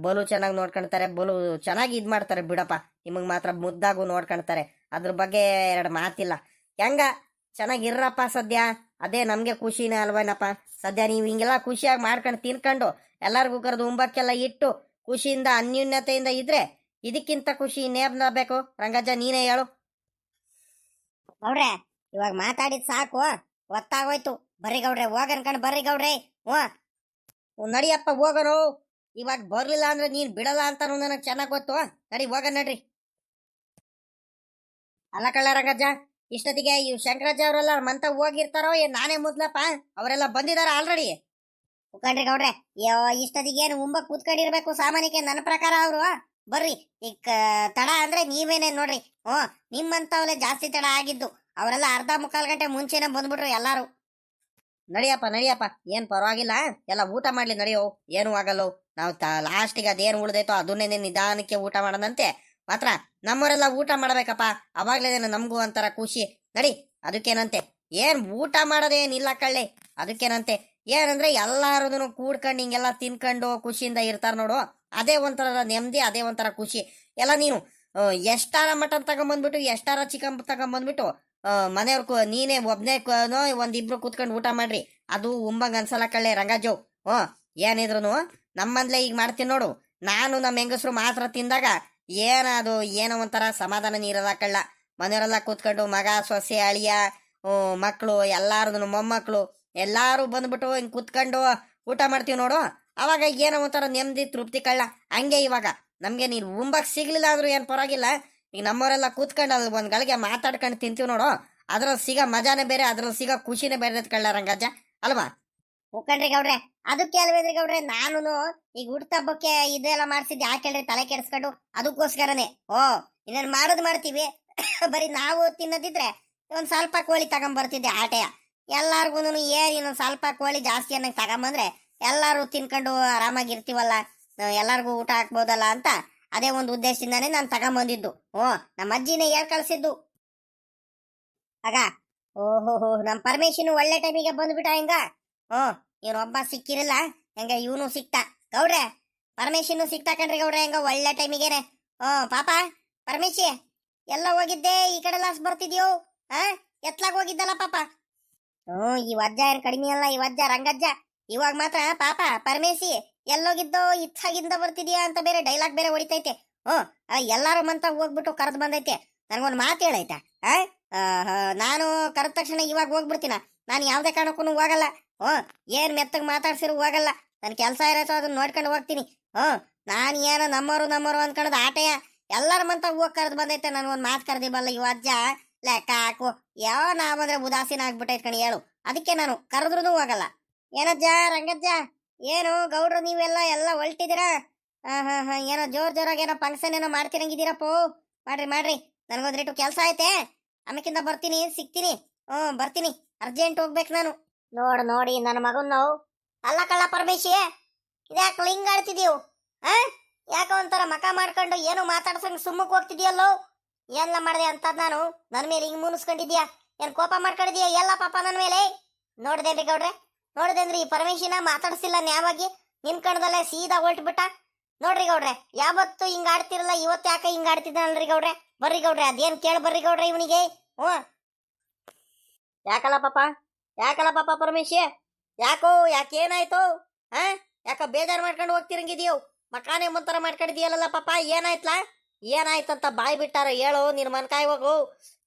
ಬಲು ಚೆನ್ನಾಗಿ ನೋಡ್ಕೊಳ್ತಾರೆ, ಬಲು ಚೆನ್ನಾಗಿ ಇದ್ ಮಾಡ್ತಾರೆ ಬಿಡಪ್ಪ. ನಿಮಗ್ ಮಾತ್ರ ಮುದ್ದಾಗೂ ನೋಡ್ಕೊಳ್ತಾರೆ, ಅದ್ರ ಬಗ್ಗೆ ಎರಡು ಮಾತಿಲ್ಲ. ಹೆಂಗ ಚೆನ್ನಾಗಿರ್ರಪ್ಪ ಸದ್ಯ, ಅದೇ ನಮ್ಗೆ ಖುಷಿನೇ ಅಲ್ವೇನಪ್ಪ. ಸದ್ಯ ನೀವು ಹಿಂಗೆಲ್ಲ ಖುಷಿಯಾಗಿ ಮಾಡ್ಕೊಂಡು ತಿನ್ಕೊಂಡು ಎಲ್ಲಾರ್ಗೂ ಕರೆದು ಉಂಬಕ್ಕೆಲ್ಲ ಇಟ್ಟು ಖುಷಿಯಿಂದ ಅನ್ಯೂನ್ಯತೆಯಿಂದ ಇದ್ರೆ ಇದಕ್ಕಿಂತ ಖುಷಿ ಇನ್ನೇನ ಬೇಕು ರಂಗಜ್ಜ, ನೀನೇ ಹೇಳು. ಗೌಡ್ರೆ ಇವಾಗ ಮಾತಾಡಿದ್ ಸಾಕು, ಗೊತ್ತಾಗೋಯ್ತು. ಬರ್ರಿ ಗೌಡ್ರೆ ಹೋಗ ಅನ್ಕೊಂಡು ಬರ್ರಿ ಗೌಡ್ರೆ. ನಡಿಯಪ್ಪ ಹೋಗನು. ಇವಾಗ ಬರ್ಲಿಲ್ಲ ಅಂದ್ರೆ ನೀನ್ ಬಿಡಲ್ಲ ಅಂತ ನನಗೆ ಚೆನ್ನಾಗ್ ಗೊತ್ತು. ನಡಿ ಹೋಗ ನಡ್ರಿ. ಅಲ್ಲ ಕಳ್ಳ ರಂಗಜ್ಜ, ಇಷ್ಟೊತ್ತಿಗೆ ಇವ್ ಶಂಕರಾಜ ಅವರೆಲ್ಲ ಮಂತ ಹೋಗಿರ್ತಾರೋ ಏನ್ ನಾನೇ ಮೊದ್ಲಪ್ಪ? ಅವರೆಲ್ಲ ಬಂದಿದಾರ ಆಲ್ರೆಡಿ. ಉಕಂಡ್ರಿ ಗೌಡ್ರೆ ಇಷ್ಟೊತ್ತಿಗೆ ಏನು ಉಂಬಕ್ ಕೂತ್ಕೊಂಡಿರ್ಬೇಕು ಸಾಮಾನ್ಯಕ್ಕೆ ನನ್ನ ಪ್ರಕಾರ. ಅವರು ಬರ್ರಿ ಈಗ ತಡ ಅಂದ್ರೆ ನೀವೇನೇ ನೋಡ್ರಿ. ನಿಮ್ಮಂತವ್ಲೆ ಜಾಸ್ತಿ ತಡ ಆಗಿದ್ದು. ಅವರೆಲ್ಲ ಅರ್ಧ ಮುಕ್ಕಾಲ್ ಗಂಟೆ ಮುಂಚೆನೆ ಬಂದ್ಬಿಟ್ರು ಎಲ್ಲಾರು. ನಡಿಯಪ್ಪ ನಡಿಯಪ್ಪ, ಏನ್ ಪರವಾಗಿಲ್ಲ, ಎಲ್ಲ ಊಟ ಮಾಡ್ಲಿ ನಡಿಯೋ, ಏನು ಆಗಲ್ಲೋ. ನಾವು ಲಾಸ್ಟಿಗೆ ಅದೇನು ಉಳ್ದೈತೋ ಅದನ್ನೇ ನಿಧಾನಕ್ಕೆ ಊಟ ಮಾಡೋದಂತೆ. ಮಾತ್ರ ನಮ್ಮವರೆಲ್ಲ ಊಟ ಮಾಡ್ಬೇಕಪ್ಪ, ಅವಾಗ್ಲೇನ ನಮಗೂ ಒಂಥರ ಖುಷಿ. ನಡಿ, ಅದಕ್ಕೇನಂತೆ. ಏನ್ ಊಟ ಮಾಡೋದೇನಿಲ್ಲ ಕಳ್ಳೆ, ಅದಕ್ಕೇನಂತೆ. ಏನಂದ್ರೆ ಎಲ್ಲಾರದನ್ನು ಕೂಡ್ಕೊಂಡು ಹಿಂಗೆಲ್ಲ ತಿನ್ಕೊಂಡು ಖುಷಿಯಿಂದ ಇರ್ತಾರ ನೋಡು, ಅದೇ ಒಂಥರ ನೆಮ್ಮದಿ, ಅದೇ ಒಂಥರ ಖುಷಿ. ಎಲ್ಲ ನೀನು ಎಷ್ಟಾರ ಮಟನ್ ತಗೊಂಬಂದ್ಬಿಟ್ಟು ಎಷ್ಟಾರ ಚಿಕನ್ ತಗೊಂಬಂದ್ಬಿಟ್ಟು ಮನೆಯವ್ರ ನೀನೇ ಒಬ್ನೇ ಒಂದಿಬ್ರು ಕೂತ್ಕೊಂಡು ಊಟ ಮಾಡ್ರಿ, ಅದು ಉಂಬಂಗ್ ಅನ್ಸಲ್ಲ ಕಳ್ಳೆ ರಂಗಜ್ಜು. ಏನಿದ್ರು ನಮ್ಮಂದ್ಲೆ ಈಗ ಮಾಡ್ತೀನಿ ನೋಡು. ನಾನು ನಮ್ಮ ಹೆಂಗಸರು ಮಾತ್ರ ತಿಂದಾಗ ಏನದು ಏನೋ ಒಂಥರ ಸಮಾಧಾನ ನೀರಲ್ಲ ಕಳ್ಳ. ಮನೆಯವರೆಲ್ಲ ಕೂತ್ಕೊಂಡು ಮಗ ಸೊಸೆ ಅಳಿಯ ಮಕ್ಕಳು ಎಲ್ಲಾರದು ಮೊಮ್ಮಕ್ಕಳು ಎಲ್ಲಾರು ಬಂದ್ಬಿಟ್ಟು ಹಿಂಗ್ ಕೂತ್ಕೊಂಡು ಊಟ ಮಾಡ್ತೀವಿ ನೋಡು, ಅವಾಗ ಏನೋ ಒಂಥರ ನೆಮ್ಮದಿ ತೃಪ್ತಿ ಕಳ್ಳ. ಹಂಗೆ ಇವಾಗ ನಮ್ಗೆ ನೀನು ಉಂಬಕ್ ಸಿಗ್ಲಿಲ್ಲ ಅಂದ್ರೂ ಏನ್ ಪರವಾಗಿಲ್ಲ. ಈಗ ನಮ್ಮವರೆಲ್ಲ ಕೂತ್ಕೊಂಡು ಅದು ಒಂದ್ ಗಳಿಗೆ ಮಾತಾಡ್ಕೊಂಡು ತಿಂತೀವಿ ನೋಡು, ಅದ್ರಲ್ಲಿ ಸಿಗೋ ಮಜಾನೇ ಬೇರೆ, ಅದ್ರಲ್ಲಿ ಸಿಗೋ ಖುಷಿನೇ ಬೇರೆ ಕಳ್ಳ ರಂಗಜ್ಜ ಅಲ್ವಾ? ಉಕಂಡ್ರಿ ಗೌಡ್ರೆ ಅದಕ್ಕೆ ಅಲ್ವೇದ್ರಿ ಗೌಡ್ರೆ, ನಾನು ಈಗ ಹುಟ್ಟಬ್ಬಕ್ಕೆ ಇದೆಲ್ಲ ಮಾಡ್ಸಿದ್ದೆ ಯಾಕೆ ಹೇಳ್ರಿ ತಲೆ ಕೆಡಿಸ್ಕೊಂಡು, ಅದಕ್ಕೋಸ್ಕರನೇ. ಇನ್ನೇನ್ ಮಾಡೋದು ಮಾಡ್ತೀವಿ. ಬರೀ ನಾವು ತಿನ್ನೋದಿದ್ರೆ ಒಂದ್ ಸ್ವಲ್ಪ ಕೋಳಿ ತಗೊಂಬರ್ತಿದ್ದೆ ಆಟೆಯ. ಎಲ್ಲಾರ್ಗು ಏನ್ ಇನ್ನೊಂದ್ ಸ್ವಲ್ಪ ಕೋಳಿ ಜಾಸ್ತಿ ಅನ್ನಂಗ್ ತಗೊಂಬಂದ್ರೆ ಎಲ್ಲಾರು ತಿನ್ಕೊಂಡು ಆರಾಮಾಗಿರ್ತೀವಲ್ಲ, ಎಲ್ಲಾರ್ಗು ಊಟ ಹಾಕ್ಬೋದಲ್ಲ ಅಂತ ಅದೇ ಒಂದು ಉದ್ದೇಶದಿಂದಾನೇ ನಾನು ತಗೊಂಬಂದಿದ್ದು. ನಮ್ಮ ಅಜ್ಜಿನೇ ಹೇಳ್ ಕಳ್ಸಿದ್ದು. ಆಗ ಓಹೋ ನಮ್ ಪರಮೇಶಿನು ಒಳ್ಳೆ ಟೈಮಿಗೆ ಬಂದ್ಬಿಟ್ಟ ಹಿಂಗ. ಇವನೊಬ್ಬ ಸಿಕ್ಕಿರಲ್ಲ, ಹೆಂಗ ಇವನು ಸಿಕ್ತಾ ಗೌಡ್ರೆ ಪರಮೇಶಿನು ಸಿಕ್ತಾ ಕಣ್ರಿ ಗೌಡ್ರೆ ಹೆಂಗ ಒಳ್ಳೆ ಟೈಮಿಗೇನೆ ಪಾಪ ಪರಮೇಶಿ ಎಲ್ಲ ಹೋಗಿದ್ದೆ ಈ ಕಡೆ ಲಾಸ್ ಬರ್ತಿದ್ಯೋ ಆ ಎತ್ಲಾಗ ಹೋಗಿದ್ದಲ್ಲ ಪಾಪ ಈ ವಜ್ಜ ಏನ್ ಕಡಿಮೆ ಅಲ್ಲ ಈ ವಜ್ಜ ರಂಗಜ್ಜ ಇವಾಗ ಮಾತ್ರ ಪಾಪ ಪರಮೇಶಿ ಎಲ್ಲೋಗಿದ್ದೋ ಇತ್ತಾಗಿಂದ ಬರ್ತಿದ್ಯಾ ಅಂತ ಬೇರೆ ಡೈಲಾಗ್ ಬೇರೆ ಹೊಡಿತೈತೆ ಎಲ್ಲಾರು ಮಂತ ಹೋಗ್ಬಿಟ್ಟು ಕರೆದು ಬಂದೈತೆ ನನಗೊಂದು ಮಾತು ಹೇಳೈತೆ ನಾನು ಕರೆದ ತಕ್ಷಣ ಇವಾಗ ಹೋಗ್ಬಿಡ್ತೀನ ನಾನು ಯಾವ್ದೇ ಕಾರಣಕ್ಕೂ ಹೋಗಲ್ಲ ಏನ್ ಮೆತ್ತಗ್ ಮಾತಾಡ್ಸಿರು ಹೋಗಲ್ಲ ನನ್ ಕೆಲಸ ಇರತ್ತೋ ಅದನ್ನ ನೋಡ್ಕೊಂಡು ಹೋಗ್ತೀನಿ ನಾನು ಏನೋ ನಮ್ಮವರು ಅನ್ಕೊಳ್ಳೋದು ಆಟಯ ಎಲ್ಲಾರ ಮಂತ ಹೋಗ್ ಕರೆದು ಬಂದೈತೆ ನನ್ಗೊಂದು ಮಾತು ಕರೆದಿ ಬಲ್ಲ ಈ ಅಜ್ಜ ಲೆಕ್ಕ ಹಾಕು ಯಾವ ನಾವಂದ್ರೆ ಉದಾಸೀನ ಆಗ್ಬಿಟ್ಟೈತ್ ಕಣಿ ಹೇಳು ಅದಕ್ಕೆ ನಾನು ಕರೆದ್ರೂ ಹೋಗಲ್ಲ ಏನಜ್ಜ ರಂಗಜ್ಜ ಏನು ಗೌಡ್ರು ನೀವೆಲ್ಲ ಎಲ್ಲ ಹೊಲ್ಟಿದ್ದೀರಾ ಏನೋ ಜೋರಾಗಿ ಏನೋ ಫಂಕ್ಷನ್ ಏನೋ ಮಾಡ್ತಿರಂಗಿದ್ದೀರಪ್ಪೋ ಮಾಡ್ರಿ ನನಗೊಂದ್ರಿಟ್ಟು ಕೆಲಸ ಐತೆ ಆಮೇಕಿಂದ ಬರ್ತೀನಿ ಸಿಗ್ತೀನಿ ಬರ್ತೀನಿ ಅರ್ಜೆಂಟ್ ಹೋಗ್ಬೇಕು ನಾನು ನೋಡಿ ನನ್ನ ಮಗನ್ ನಾವು ಅಲ್ಲ ಕಳ್ಳ ಪರಮೇಶಿ ಇದ್ಯಾಕೆ ಲಿಂಗ್ ಆಡ್ತಿದೀವು ಯಾಕ ಒಂಥರ ಮಕ ಮಾಡ್ಕೊಂಡು ಏನು ಮಾತಾಡ್ಸಂಗ್ ಸುಮ್ಮಕ್ ಹೋಗ್ತಿದ್ಯಲ್ಲೋ ಎಲ್ಲ ಮಾಡಿದೆ ಅಂತ ನಾನು ನನ್ನ ಮೇಲೆ ಹಿಂಗ್ ಮುನಿಸ್ಕೊಂಡಿದ್ಯಾ ಏನ್ ಕೋಪ ಮಾಡ್ಕೊಂಡಿದ್ಯಾ ಎಲ್ಲ ಪಾಪ ನನ್ನ ಮೇಲೆ ನೋಡ್ದೇನ್ರಿ ಗೌಡ್ರೆ ಈ ಪರಮೇಶಿನ ಮಾತಾಡ್ಸಿಲ್ಲ ನ್ಯಾವಾಗಿ ನಿನ್ಕಣದಲ್ಲೇ ಸೀದಾ ಹೊಲ್ಟ್ಬಿಟ್ಟ ನೋಡ್ರಿ ಗೌಡ್ರೆ ಯಾವತ್ತು ಹಿಂಗ್ ಆಡ್ತಿರಲ್ಲ ಇವತ್ತು ಯಾಕೆ ಹಿಂಗ್ ಆಡ್ತಿದ್ದಾನಲ್ರಿ ಗೌಡ್ರೆ ಬರ್ರಿ ಗೌಡ್ರೆ ಅದೇನ್ ಕೇಳ ಬರ್ರಿ ಗೌಡ್ರೆ ಇವನಿಗೆ ಯಾಕಲ್ಲ ಪಾಪ ಪರಮೇಶಿ ಯಾಕೇನಾಯ್ತು ಯಾಕ ಬೇಜಾರ್ ಮಾಡ್ಕೊಂಡು ಹೋಗ್ತಿರಂಗಿದೀಯೋ ಮಕಾನೆ ಮುಂತರ ಮಾಡ್ಕೊಂಡಿದೀಯಲ್ಲ ಪಾಪ ಏನಾಯ್ತಂತ ಬಾಯ್ ಬಿಟ್ಟಾರ ಹೇಳು ನಿನ್ ಮನ್ಕಾಯಿ ಹೋಗು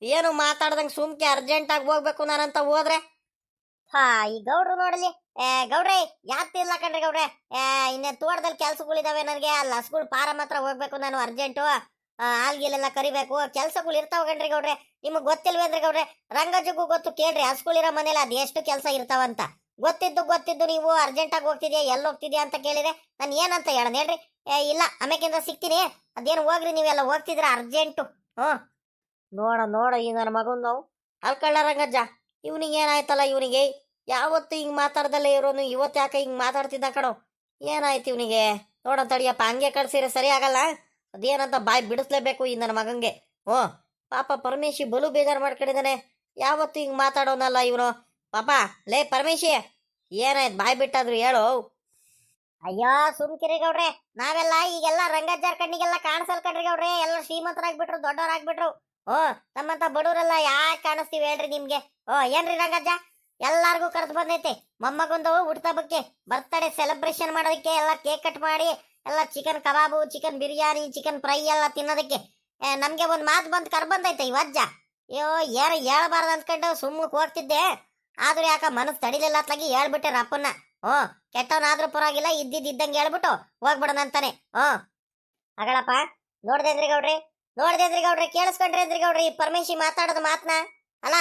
ಏನು ಮಾತಾಡ್ದಂಗ್ ಸುಮ್ಕೆ ಅರ್ಜೆಂಟ್ ಆಗಿ ಹೋಗ್ಬೇಕು ನಾನಂತ ಹೋದ್ರೆ ಈ ಗೌಡ್ರು ನೋಡಲಿ ಗೌಡ್ರೆ ಯಾತಿಲ್ಲ ಕಣ್ರಿ ಗೌಡ್ರೆ ಇನ್ನೇ ತೋಟದಲ್ಲಿ ಕೆಲ್ಸಗಳಿದಾವೆ ನನಗೆ ಅಲ್ಲಿ ಹಸ್ಗಳು ಪಾರ ಮಾತ್ರ ಹೋಗ್ಬೇಕು ನಾನು ಅರ್ಜೆಂಟು ಆಲ್ಗಿಲೆಲ್ಲ ಕರಿಬೇಕು ಕೆಲ್ಸಗಳು ಇರ್ತಾವ ಕಣ್ರಿ ಗೌಡ್ರೆ ನಿಮಗ್ ಗೊತ್ತಿಲ್ವೇನ್ರಿ ಗೌಡ್ರೆ ರಂಗಜ್ಜಗೂ ಗೊತ್ತು ಕೇಳ್ರಿ ಹಸ್ಗಳಿರೋ ಮನೇಲಿ ಅದ್ ಎಷ್ಟು ಕೆಲಸ ಇರ್ತಾವಂತ ಗೊತ್ತಿದ್ದು ನೀವು ಅರ್ಜೆಂಟ್ ಆಗಿ ಹೋಗ್ತಿದ್ಯಾ ಎಲ್ಲಿ ಹೋಗ್ತಿದ್ಯಾ ಅಂತ ಕೇಳಿದ್ರೆ ನಾನು ಏನಂತ ಹೇಳೋಣ ಹೇಳ್ರಿ ಇಲ್ಲ ಆಮೇಕಿಂದ ಸಿಗ್ತೀನಿ ಅದೇನು ಹೋಗ್ರಿ ನೀವೆಲ್ಲ ಹೋಗ್ತಿದ್ರ ಅರ್ಜೆಂಟು ನೋಡ ಈ ನನ್ನ ಮಗನ್ ನಾವು ಅಲ್ಕಳ್ಳ ರಂಗಜ್ಜ ಇವನಿಗೆ ಏನಾಯ್ತಲ್ಲ ಇವನಿಗೆ ಯಾವತ್ತು ಹಿಂಗ್ ಮಾತಾಡ್ದಲ್ಲೇ ಇರೋನು ಇವತ್ತು ಯಾಕೆ ಹಿಂಗ್ ಮಾತಾಡ್ತಿದ್ದ ಕಣೋ ಏನಾಯ್ತು ಇವನಿಗೆ ನೋಡ ತಡಿಯಪ್ಪ ಹಂಗೆ ಕಳ್ಸಿರ ಸರಿ ಆಗಲ್ಲ ಅದೇನಂತ ಬಾಯ್ ಬಿಡಿಸ್ಲೇಬೇಕು ಈ ನನ್ನ ಮಗಂಗೆ ಪಾಪ ಪರಮೇಶಿ ಬಲು ಬೇಜಾರು ಮಾಡ್ಕೊಂಡಿದ್ದಾನೆ ಯಾವತ್ತು ಹಿಂಗ್ ಮಾತಾಡೋನಲ್ಲ ಇವನು ಪಾಪ ಲೇ ಪರಮೇಶಿ ಏನಾಯ್ತು ಬಾಯ್ ಬಿಟ್ಟಾದ್ರು ಹೇಳು ಅಯ್ಯೋ ಸುಮ್ಕಿರಿ ಗೌಡ್ರೆ ನಾವೆಲ್ಲ ಈಗೆಲ್ಲ ರಂಗಜ್ಜಾರ್ ಕಣ್ಣಿಗೆಲ್ಲ ಕಾಣಿಸಲ್ ಕಣ್ರಿ ಗೌಡ್ರೆ ಎಲ್ಲ ಶ್ರೀಮಂತರಾಗ್ಬಿಟ್ರು ದೊಡ್ಡವರಾಗ್ಬಿಟ್ರು ನಮ್ಮಂತ ಬಡವರೆಲ್ಲ ಯಾಕೆ ಕಾಣಿಸ್ತೀವಿ ಹೇಳ್ರಿ ನಿಮ್ಗೆ ಏನ್ರಿ ರಂಗಜ್ಜ ಎಲ್ಲಾರ್ಗು ಕರೆದು ಬಂದೈತೆ ಮೊಮ್ಮಗೊಂದು ಹುಟ್ಟುಹಬ್ಬಕ್ಕೆ ಬರ್ತಡೇ ಸೆಲೆಬ್ರೇಷನ್ ಮಾಡೋದಕ್ಕೆ ಎಲ್ಲ ಕೇಕ್ ಕಟ್ ಮಾಡಿ ಎಲ್ಲ ಚಿಕನ್ ಕಬಾಬು ಚಿಕನ್ ಬಿರಿಯಾನಿ ಚಿಕನ್ ಫ್ರೈ ಎಲ್ಲ ತಿನ್ನೋದಕ್ಕೆ ನಮ್ಗೆ ಒಂದ್ ಮಾತು ಬಂದು ಬಂದೈತೆ ಇವಜ್ಜ ಅಯ್ಯೋ ಏನು ಹೇಳ್ಬಾರ್ದು ಅಂದ್ಕೊಂಡು ಸುಮ್ಮಕ್ ಹೋಗ್ತಿದ್ದೆ ಆದ್ರೂ ಯಾಕ ಮನಸ್ಸು ತಡಿಲಿಲ್ಲ ಅತ್ಲಾಗಿ ಹೇಳ್ಬಿಟ್ಟೆ ಅಪ್ಪನ್ನ ಕೆಟ್ಟವನಾದ್ರೂ ಪರವಾಗಿಲ್ಲ ಇದ್ದಂಗೆ ಹೇಳ್ಬಿಟ್ಟು ಹೋಗ್ಬಿಡೋಣಂತಾನೆ ಅಗಳಪ್ಪ ನೋಡ್ದೇನ್ರಿ ಗೌಡ್ರಿ ಕೇಳಿಸ್ಕೊಂಡ್ರಿ ಅಂದ್ರಿ ಗೌಡ್ರಿ ಈ ಪರಮೇಶಿ ಮಾತಾಡೋದು ಮಾತ್ನ ಅಲ್ಲ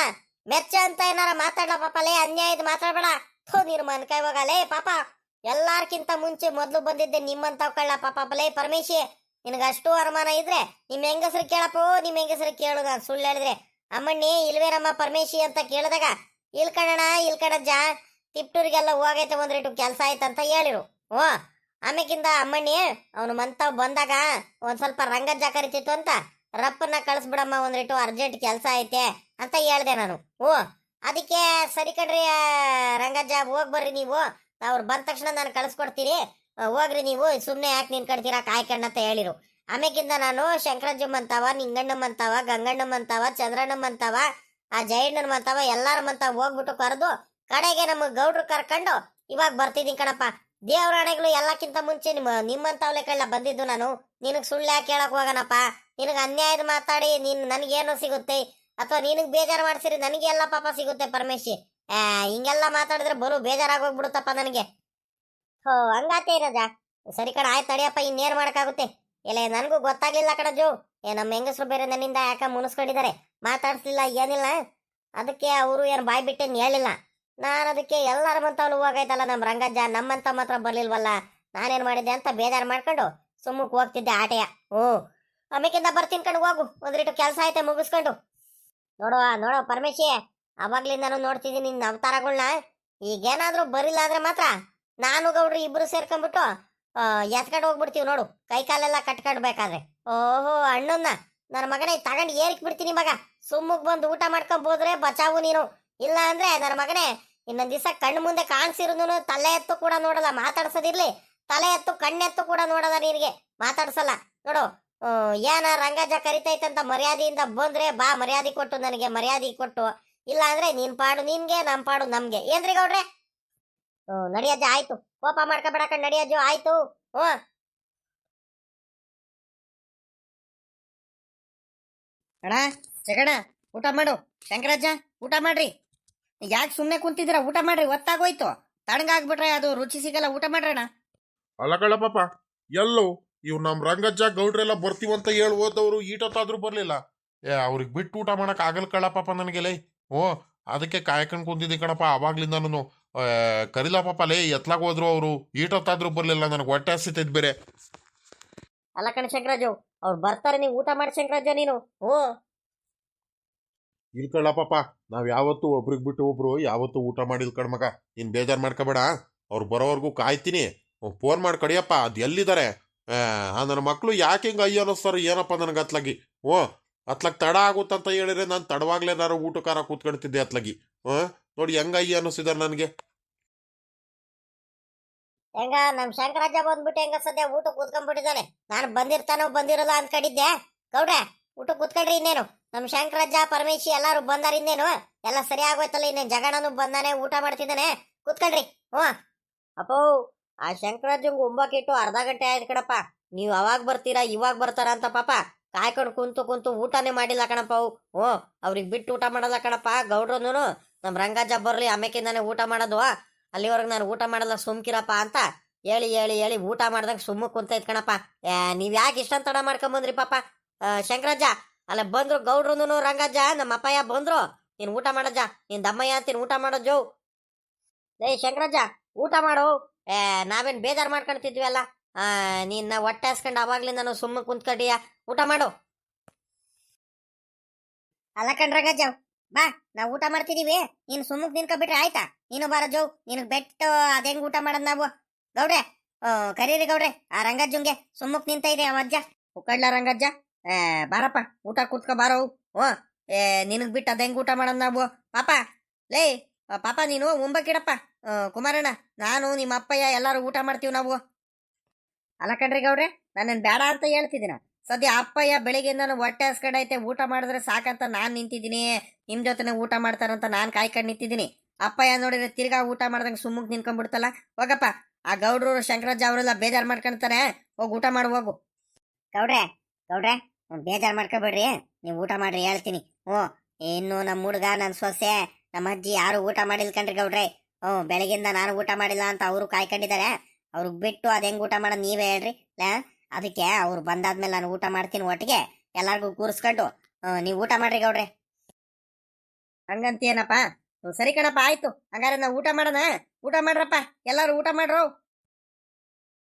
ಮೆಚ್ಚ ಅಂತ ಏನಾರ ಮಾತಾಡ್ಲ ಪಾಪ ಲೇ ಅನ್ಯಾಯದ ಮಾತಾಡ್ಬೇಡ ನೀನು ಮನ್ಕಾಯಿ ಹೋಗಲೇ ಪಾಪ ಎಲ್ಲಾರ್ಕಿಂತ ಮುಂಚೆ ಮೊದ್ಲು ಬಂದಿದ್ದೆ ನಿಮ್ಮಂತ ಕಳ್ಳ ಪಾಪ ಲೇ ಪರಮೇಶಿ ನಿನಗಷ್ಟು ಅನುಮಾನ ಇದ್ರೆ ನಿಮ್ ಹೆಂಗಸರು ಕೇಳಪ್ಪೋ ನಿಮ್ ಹೆಂಗಸರು ಕೇಳು ನಾನು ಸುಳ್ಳು ಹೇಳಿದ್ರೆ ಅಮ್ಮಣ್ಣಿ ಇಲ್ವೇನಮ್ಮ ಪರಮೇಶಿ ಅಂತ ಕೇಳಿದಾಗ ಇಲ್ಕಣಜ್ಜ ತಿಪ್ಟೂರಿಗೆಲ್ಲ ಹೋಗೈತೆ ಒಂದ್ರಿಟ್ಟು ಕೆಲಸ ಆಯ್ತಂತ ಹೇಳಿರು ಆಮೇಕಿಂದ ಅಮ್ಮಣ್ಣಿ ಅವನು ಮಂತಾವ್ ಬಂದಾಗ ಒಂದ್ ಸ್ವಲ್ಪ ರಂಗಜ್ಜ ಕರಿತಿತ್ತು ಅಂತ ರಪ್ಪನ್ನ ಕಳಿಸ್ಬಿಡಮ್ಮ ಒಂದ್ರಿಟ್ಟು ಅರ್ಜೆಂಟ್ ಕೆಲಸ ಐತೆ ಅಂತ ಹೇಳ್ದೆ ನಾನು ಅದಕ್ಕೆ ಸರಿ ಕಣ್ರಿ ರಂಗಜ್ಜ ಹೋಗ್ಬರ್ರಿ ನೀವು ಅವ್ರು ಬಂದ ತಕ್ಷಣ ನಾನು ಕಳಿಸ್ಕೊಡ್ತೀನಿ ಹೋಗ್ರಿ ನೀವು ಸುಮ್ನೆ ಯಾಕೆ ನಿನ್ಕಡ್ತೀರಾ ಕಾಯ್ಕಣ್ಣಂತ ಹೇಳಿರು ಆಮೇಕಿಂದ ನಾನು ಶಂಕರಜ್ಜಮ್ಮಂತಾವ ನಿಂಗಣ್ಣಮ್ಮಂತಾವ ಗಂಗಣ್ಣಮ್ಮಂತಾವ ಚಂದ್ರಣ್ಣಮ್ಮಂತಾವ ಆ ಜಯಣ್ಣಮ್ಮಂತಾವ ಎಲ್ಲಾರ ಮಂತಾವ ಹೋಗ್ಬಿಟ್ಟು ಕರೆದು ಕಡೆಗೆ ನಮ್ಮ ಗೌಡ್ರು ಕರ್ಕೊಂಡು ಇವಾಗ ಬರ್ತಿದ್ದೀನಿ ಕಣಪ್ಪ ದೇವರಾಣೆಗಳು ಎಲ್ಲಕ್ಕಿಂತ ಮುಂಚೆ ನಿಮ್ಮಂತವ್ಲೆ ಕಳ್ಳ ಬಂದಿದ್ದು ನಾನು ನಿನಗ್ ಸುಳ್ಳು ಯಾಕೆ ಹೇಳಕ್ ಹೋಗನಪ್ಪ ನಿನಗ್ ಅನ್ಯಾಯದ ಮಾತಾಡಿ ನನಗೇನು ಸಿಗುತ್ತೆ ಅಥವಾ ನಿನಗ್ ಬೇಜಾರು ಮಾಡ್ಸಿರಿ ನನಗೆ ಎಲ್ಲ ಪಾಪ ಸಿಗುತ್ತೆ ಪರಮೇಶಿ ಹಿಂಗೆಲ್ಲ ಮಾತಾಡಿದ್ರೆ ಬರು ಬೇಜಾರಾಗೋಗ್ಬಿಡುತ್ತಪ್ಪ ನನಗೆ ಹಂಗಾತೆ ರಜ ಸರಿ ಕಣ ಆಯ್ತು ತಡಿಯಪ್ಪ ಇನ್ನೇನು ಮಾಡಕ್ಕಾಗುತ್ತೆ ಇಲ್ಲ ನನಗೂ ಗೊತ್ತಾಗ್ಲಿಲ್ಲ ಕಣಜು ನಮ್ಮ ಹೆಂಗಸರು ಬೇರೆ ನನ್ನಿಂದ ಯಾಕ ಮುನಿಸ್ಕೊಂಡಿದ್ದಾರೆ ಮಾತಾಡ್ಸ್ಲಿಲ್ಲ ಏನಿಲ್ಲ ಅದಕ್ಕೆ ಅವರು ಏನು ಬಾಯ್ ಬಿಟ್ಟೇನು ಹೇಳಿಲ್ಲ ನಾನು ಅದಕ್ಕೆ ಎಲ್ಲರ ಮಂತವ್ನು ಹೋಗೈತಲ್ಲ ನಮ್ಮ ರಂಗಜ್ಜ ನಮ್ಮಂತ ಮಾತ್ರ ಬರ್ಲಿಲ್ವಲ್ಲ ನಾನೇನ್ ಮಾಡಿದ್ದೆ ಅಂತ ಬೇಜಾರು ಮಾಡ್ಕೊಂಡು ಸುಮ್ಮಕ್ ಹೋಗ್ತಿದ್ದೆ ಆಟೆಯ ಆಮೇಕಿಂದ ಬರ್ತೀನಿ ಕಣ್ ಹೋಗು ಒಂದ್ರಿಟ್ಟು ಕೆಲಸ ಐತೆ ಮುಗಿಸ್ಕೊಂಡು ನೋಡುವ ಪರಮೇಶಿ ಅವಾಗ್ಲಿಂದ ನೋಡ್ತಿದ್ದೀನಿ ನಿನ್ನ ಅವತಾರಗಳನ್ನ ಈಗೇನಾದ್ರೂ ಬರಿಲ್ಲ ಆದ್ರೆ ಮಾತ್ರ ನಾನು ಗೌಡ್ರು ಇಬ್ರು ಸೇರ್ಕೊಂಡ್ಬಿಟ್ಟು ಎತ್ಕೊಂಡು ಹೋಗ್ಬಿಡ್ತೀವಿ ನೋಡು ಕೈ ಕಾಲೆಲ್ಲ ಕಟ್ಕೊಂಡ್ಬೇಕಾದ್ರೆ ಅಣ್ಣನ್ನ ನನ್ನ ಮಗನೇ ತಗೊಂಡು ಏರಿಕ್ ಬಿಡ್ತೀನಿ ಮಗ ಸುಮ್ಮಗ್ ಬಂದು ಊಟ ಮಾಡ್ಕೊಂಡ್ ಹೋದ್ರೆ ಬಚಾವು ನೀನು ಇಲ್ಲ ಅಂದ್ರೆ ನನ್ನ ಮಗನೇ ಇನ್ನೊಂದ್ ದಿವಸ ಕಣ್ಣು ಮುಂದೆ ಕಾಣಿಸಿರುನು ತಲೆ ಎತ್ತು ಕೂಡ ನೋಡಲ್ಲ, ಮಾತಾಡ್ಸೋದಿರ್ಲಿ, ತಲೆ ಎತ್ತು ಕಣ್ಣೆತ್ತು ಕೂಡ ನೋಡಲ್ಲ, ನಿನಗೆ ಮಾತಾಡ್ಸಲ್ಲ ನೋಡು. ಏನ ರಂಗಜ್ಜ ಕರಿತೈತಂತ ಮರ್ಯಾದೆಯಿಂದ ಬಂದ್ರೆ ಬಾ, ಮರ್ಯಾದೆ ಕೊಟ್ಟು ನನಗೆ ಮರ್ಯಾದೆ ಕೊಟ್ಟು, ಇಲ್ಲ ಅಂದ್ರೆ ನೀನ್ ಪಾಡು ನಿನ್ಗೆ, ನಮ್ ಪಾಡು ನಮ್ಗೆ. ಏನ್ರಿ ಗೌಡ್ರೆ? ನಡಿಯಜ್ಜ ಆಯ್ತು, ಕೋಪ ಮಾಡ್ಕೊಬೇಡ ಕಣ್, ನಡಿಯಜ್ಜು ಆಯ್ತು. ಅಣ್ಣ ಜಗಣ, ಊಟ ಮಾಡು. ಶಂಕರಜ್ಜ ಊಟ ಮಾಡ್ರಿ. ಯಾಕೆ ಸುಮ್ನೆ ಕುಂತಿದ್ರ? ಊಟ ಮಾಡ್ರಿ, ಒತ್ತಾಗೋಯ್ತು, ತಣ್ಣಗಾಗ್ಬಿಟ್ರೆ ಅದು ರುಚಿ ಸಿಗಲ್ಲ. ಊಟ ಮಾಡ್ರಣ್ಣ. ಅಲ್ಲ ಪಾಪ, ಎಲ್ಲೋ ಇವ್ ನಮ್ ರಂಗಜ್ಜ ಗೌಡ್ರೆಲ್ಲ ಬರ್ತೀವಂತ ಹೇಳಿ ಹೋದವ್ರು ಈಟೊತ್ತಾದ್ರೂ ಬರ್ಲಿಲ್ಲ. ಅವ್ರಿಗೆ ಬಿಟ್ಟು ಊಟ ಮಾಡಕ್ ಆಗಲ್ ಕಳ್ಳ ಪಾಪ ನನಗೆಲೆ. ಅದಕ್ಕೆ ಕಾಯ್ಕೊಂಡ್ ಕುಂತಿದ್ದಿ ಕಣಪ್ಪ ಅವಾಗ್ಲಿಂದ ನಾನು. ಕರಿಲ ಪಾಪ ಲೇ, ಎತ್ಲಾಗ ಹೋದ್ರು ಅವರು, ಈಟೊತ್ತಾದ್ರೂ ಬರ್ಲಿಲ್ಲ, ನನಗೆ ಹೊಟ್ಟೆ ಹಸಿತೈತ್ ಬೇರೆ. ಅಲ್ಲ ಕಣ ಶಂಕರಾಜು, ಅವ್ರು ಬರ್ತಾರೆ, ನೀವು ಊಟ ಮಾಡಿ ಶಂಕರಾಜ ನೀನು. ಇಲ್ ಕಳ್ಳ ಪಾಪ, ನಾವ್ ಯಾವತ್ತು ಒಬ್ರಿಗೆ ಬಿಟ್ಟು ಒಬ್ರು ಯಾವತ್ತು ಊಟ ಮಾಡಿಲ್ ಕಣ್ಮಗ. ನೀನ್ ಬೇಜಾರ್ ಮಾಡ್ಕೋಬೇಡ, ಅವ್ರು ಬರೋವರೆಗೂ ಕಾಯ್ತೀನಿ. ಫೋನ್ ಮಾಡಿ ಕಡಿಯಪ್ಪ, ಅದ್ ಎಲ್ಲಿದ್ದಾರೆ? ನನ್ನ ಮಕ್ಳು ಯಾಕೆ ಹಿಂಗ ಅಯ್ಯ ಅನ್ನಿಸ್ತಾರ ಏನಪ್ಪ ನನಗೆ ಅತ್ಲಾಗಿ. ಅತ್ಲಾಗ ತಡ ಆಗುತ್ತಂತ ಹೇಳಿದ್ರೆ ನಾನು ತಡವಾಗ್ಲೇ ನಾನು ಊಟಕಾರ ಕೂತ್ಕೊಳ್ತಿದ್ದೆ ಅತ್ಲಾಗಿ. ನೋಡಿ ಹೆಂಗ ಅಯ್ಯ ಅನ್ನಿಸಿದಾರೆ ನನಗೆ. ಹೆಂಗ ನಮ್ ಶಂಕರಾಜ ಬಂದ್ಬಿಟ್ಟು ಹೆಂಗ ಸದ್ಯ ಊಟ ಕೂತ್ಕೊಂಡ್ಬಿಟ್ಟಿದ್ದಾನೆ. ನಾನು ಬಂದಿರ್ತಾನೋ ಬಂದಿರಲ್ಲ ಅಂತ ಕಡಿದ್ದೆ. ಗೌಡ್ರೆ ಊಟ ಕೂತ್ಕೊಳ್ರಿ, ಇನ್ನೇನು ನಮ್ ಶಂಕರಾಜ ಪರಮೇಶಿ ಎಲ್ಲಾರು ಬಂದಾರ, ಇನ್ನೇನು ಎಲ್ಲ ಸರಿ ಆಗೋಯ್ತಲ್ಲ. ಇನ್ನೇನು ಜಗಣನು ಬಂದಾನೆ, ಊಟ ಮಾಡ್ತಿದ್ದಾನೆ, ಕೂತ್ಕೊಳ್ರಿ. ಅಪ್ಪೋ, ಆ ಶಂಕರಾಜಂಗ್ ಉಂಬಕ್ಕಿಟ್ಟು ಅರ್ಧ ಗಂಟೆ ಆಯ್ತು ಕಣಪ್ಪ. ನೀವು ಅವಾಗ ಬರ್ತೀರಾ ಇವಾಗ ಬರ್ತಾರ ಅಂತ ಪಾಪ ಕಾಯ್ಕೊಂಡು ಕುಂತು ಕುಂತು ಊಟನೇ ಮಾಡಿಲ್ಲ ಕಣಪ್ಪ ಅವು. ಅವ್ರಿಗೆ ಬಿಟ್ಟು ಊಟ ಮಾಡಲ್ಲ ಕಣಪ್ಪ ಗೌಡ್ರನು. ನಮ್ ರಂಗಜ್ಜ ಬರ್ಲಿ ಆಮೇಕಿಂದಾನೆ ಊಟ ಮಾಡೋದು, ಅಲ್ಲಿವರೆಗೆ ನಾನು ಊಟ ಮಾಡಲ್ಲ ಸುಮ್ಕಿರಪ್ಪ ಅಂತ ಹೇಳಿ ಹೇಳಿ ಹೇಳಿ ಊಟ ಮಾಡ್ದಂಗ ಸುಮ್ಮ ಕುಂತೈತ್ ಕಣಪ್ಪ. ನೀವ್ ಯಾಕೆ ಇಷ್ಟೊಂದು ತಡ ಮಾಡ್ಕೊಂಬಂದ್ರಿ ಪಾಪ? ಶಂಕರಜ್ಜ ಅಲ್ಲ ಬಂದ್ರು ಗೌಡ್ರನು ರಂಗಜ್ಜ, ನಮ್ಮ ಅಪ್ಪಯ್ಯ ಬಂದ್ರು. ನೀನ್ ಊಟ ಮಾಡಜ್ಜ, ನೀನ್ ದಮ್ಮಯ್ಯ ಅಂತೀನಿ, ಊಟ ಮಾಡೋಜು. ಲೇ ಶಂಕರಜ್ಜ ಊಟ ಮಾಡು. ನಾವೇನ್ ಬೇಜಾರ್ ಮಾಡ್ಕೊಂತಿದ್ವಿ ಅಲ್ಲ, ನಿನ್ನ ಹೊಟ್ಟೆ ಹಾಸ್ಕೊಂಡು ಅವಾಗ್ಲಿಂದ ನಾನು ಸುಮ್ಮ ಕುಂತ್ಕೊಂಡಿಯ, ಊಟ ಮಾಡು. ಅಲ್ಲ ಕಣ್ರಂಗಜ್ಜ, ಬಾ ನಾವ್ ಊಟ ಮಾಡ್ತಿದೀವಿ, ನೀನ್ ಸುಮ್ಮಕ್ ನಿನ್ಕೊಬಿಟ್ರೆ ಆಯ್ತಾ? ನೀನು ಬಾರ ಜೋ, ನಿನಗ್ ಬೆಟ್ಟು ಅದೇಂಗ್ ಊಟ ಮಾಡದ್ ನಾವು. ಗೌಡ್ರೆ ಕರೀರಿ ಗೌಡ್ರೆ, ಆ ರಂಗಜ್ಜಂಗೆ ಸುಮ್ಮಕ್ ನಿಂತ ಇದೆ ಅಜ್ಜ. ಉಕ್ಕಡ್ಲ ರಂಗಜ್ಜ, ಬಾರಪ್ಪ ಊಟ ಕೂತ್ಕೊ ಬಾರೋ. ನಿನಗ್ ಬಿಟ್ಟು ಅದೇಂಗ್ ಊಟ ಮಾಡದ್ ನಾವು ಪಾಪ. ಲೇ ಪಾಪ ನೀನು ಉಂಬಕ್ಕಿಡಪ್ಪ. ಕುಮಾರಣ್ಣ, ನಾನು ನಿಮ್ಮ ಅಪ್ಪಯ್ಯ ಎಲ್ಲಾರು ಊಟ ಮಾಡ್ತೀವಿ ನಾವು. ಅಲ್ಲ ಕಣ್ರಿ ಗೌಡ್ರೆ, ನಾನೇನ್ ಬೇಡ ಅಂತ ಹೇಳ್ತಿದ್ದೀನ. ಸದ್ಯ ಅಪ್ಪಯ್ಯ ಬೆಳಿಗ್ಗೆಯಿಂದ ಹೊಟ್ಟೆ ಹಸ್ಕೊಂಡೈತೆ, ಊಟ ಮಾಡಿದ್ರೆ ಸಾಕಂತ ನಾನ್ ನಿಂತಿದ್ದೀನಿ. ನಿಮ್ ಜೊತೆನೆ ಊಟ ಮಾಡ್ತಾರಂತ ನಾನ್ ಕಾಯ್ಕೊಂಡು ನಿಂತಿದ್ದೀನಿ. ಅಪ್ಪಯ್ಯ ನೋಡಿದ್ರೆ ತಿರ್ಗಾ ಊಟ ಮಾಡ್ದಂಗೆ ಸುಮ್ಮಕ್ ನಿನ್ಕೊಂಡ್ಬಿಡ್ತಲ್ಲ. ಹೋಗಪ್ಪ, ಆ ಗೌಡ್ರು ಶಂಕರಜ್ಜ ಅವರೆಲ್ಲ ಬೇಜಾರ್ ಮಾಡ್ಕೊಂತಾರೆ, ಹೋಗಿ ಊಟ ಮಾಡಿ ಹೋಗು. ಗೌಡ್ರೆ ಗೌಡ್ರೆ ಬೇಜಾರ್ ಮಾಡ್ಕೊಬೇಡ್ರಿ, ನೀವು ಊಟ ಮಾಡ್ರಿ ಹೇಳ್ತೀನಿ. ಇನ್ನು ನಮ್ಮ ಹುಡುಗ, ನನ್ನ ಸೊಸೆ, ನಮ್ಮ ಅಜ್ಜಿ ಯಾರು ಊಟ ಮಾಡಿಲ್ ಕಣ್ರಿ ಗೌಡ್ರೆ. ಬೆಳಗಿಂದ ನಾನು ಊಟ ಮಾಡಿಲ್ಲ ಅಂತ ಅವರು ಕಾಯ್ಕೊಂಡಿದ್ದಾರೆ. ಅವ್ರಿಗೆ ಬಿಟ್ಟು ಅದ್ ಹೆಂಗ್ ಊಟ ಮಾಡೋದು ನೀವೇ ಹೇಳ್ರಿ. ಅದಕ್ಕೆ ಅವ್ರು ಬಂದಾದ್ಮೇಲೆ ನಾನು ಊಟ ಮಾಡ್ತೀನಿ ಒಟ್ಟಿಗೆ, ಎಲ್ಲಾರ್ಗು ಕೂರಿಸ್ಕೊಂಡು ನೀವು ಊಟ ಮಾಡ್ರಿ ಗೌಡ್ರೆ. ಹಂಗಂತೀನಪ್ಪ? ಸರಿ ಕಣಪ್ಪ, ಆಯ್ತು. ಹಂಗಾರೆ ನಾವು ಊಟ ಮಾಡೋಣ. ಊಟ ಮಾಡ್ರಪ್ಪ, ಎಲ್ಲಾರು ಊಟ ಮಾಡ್ರು.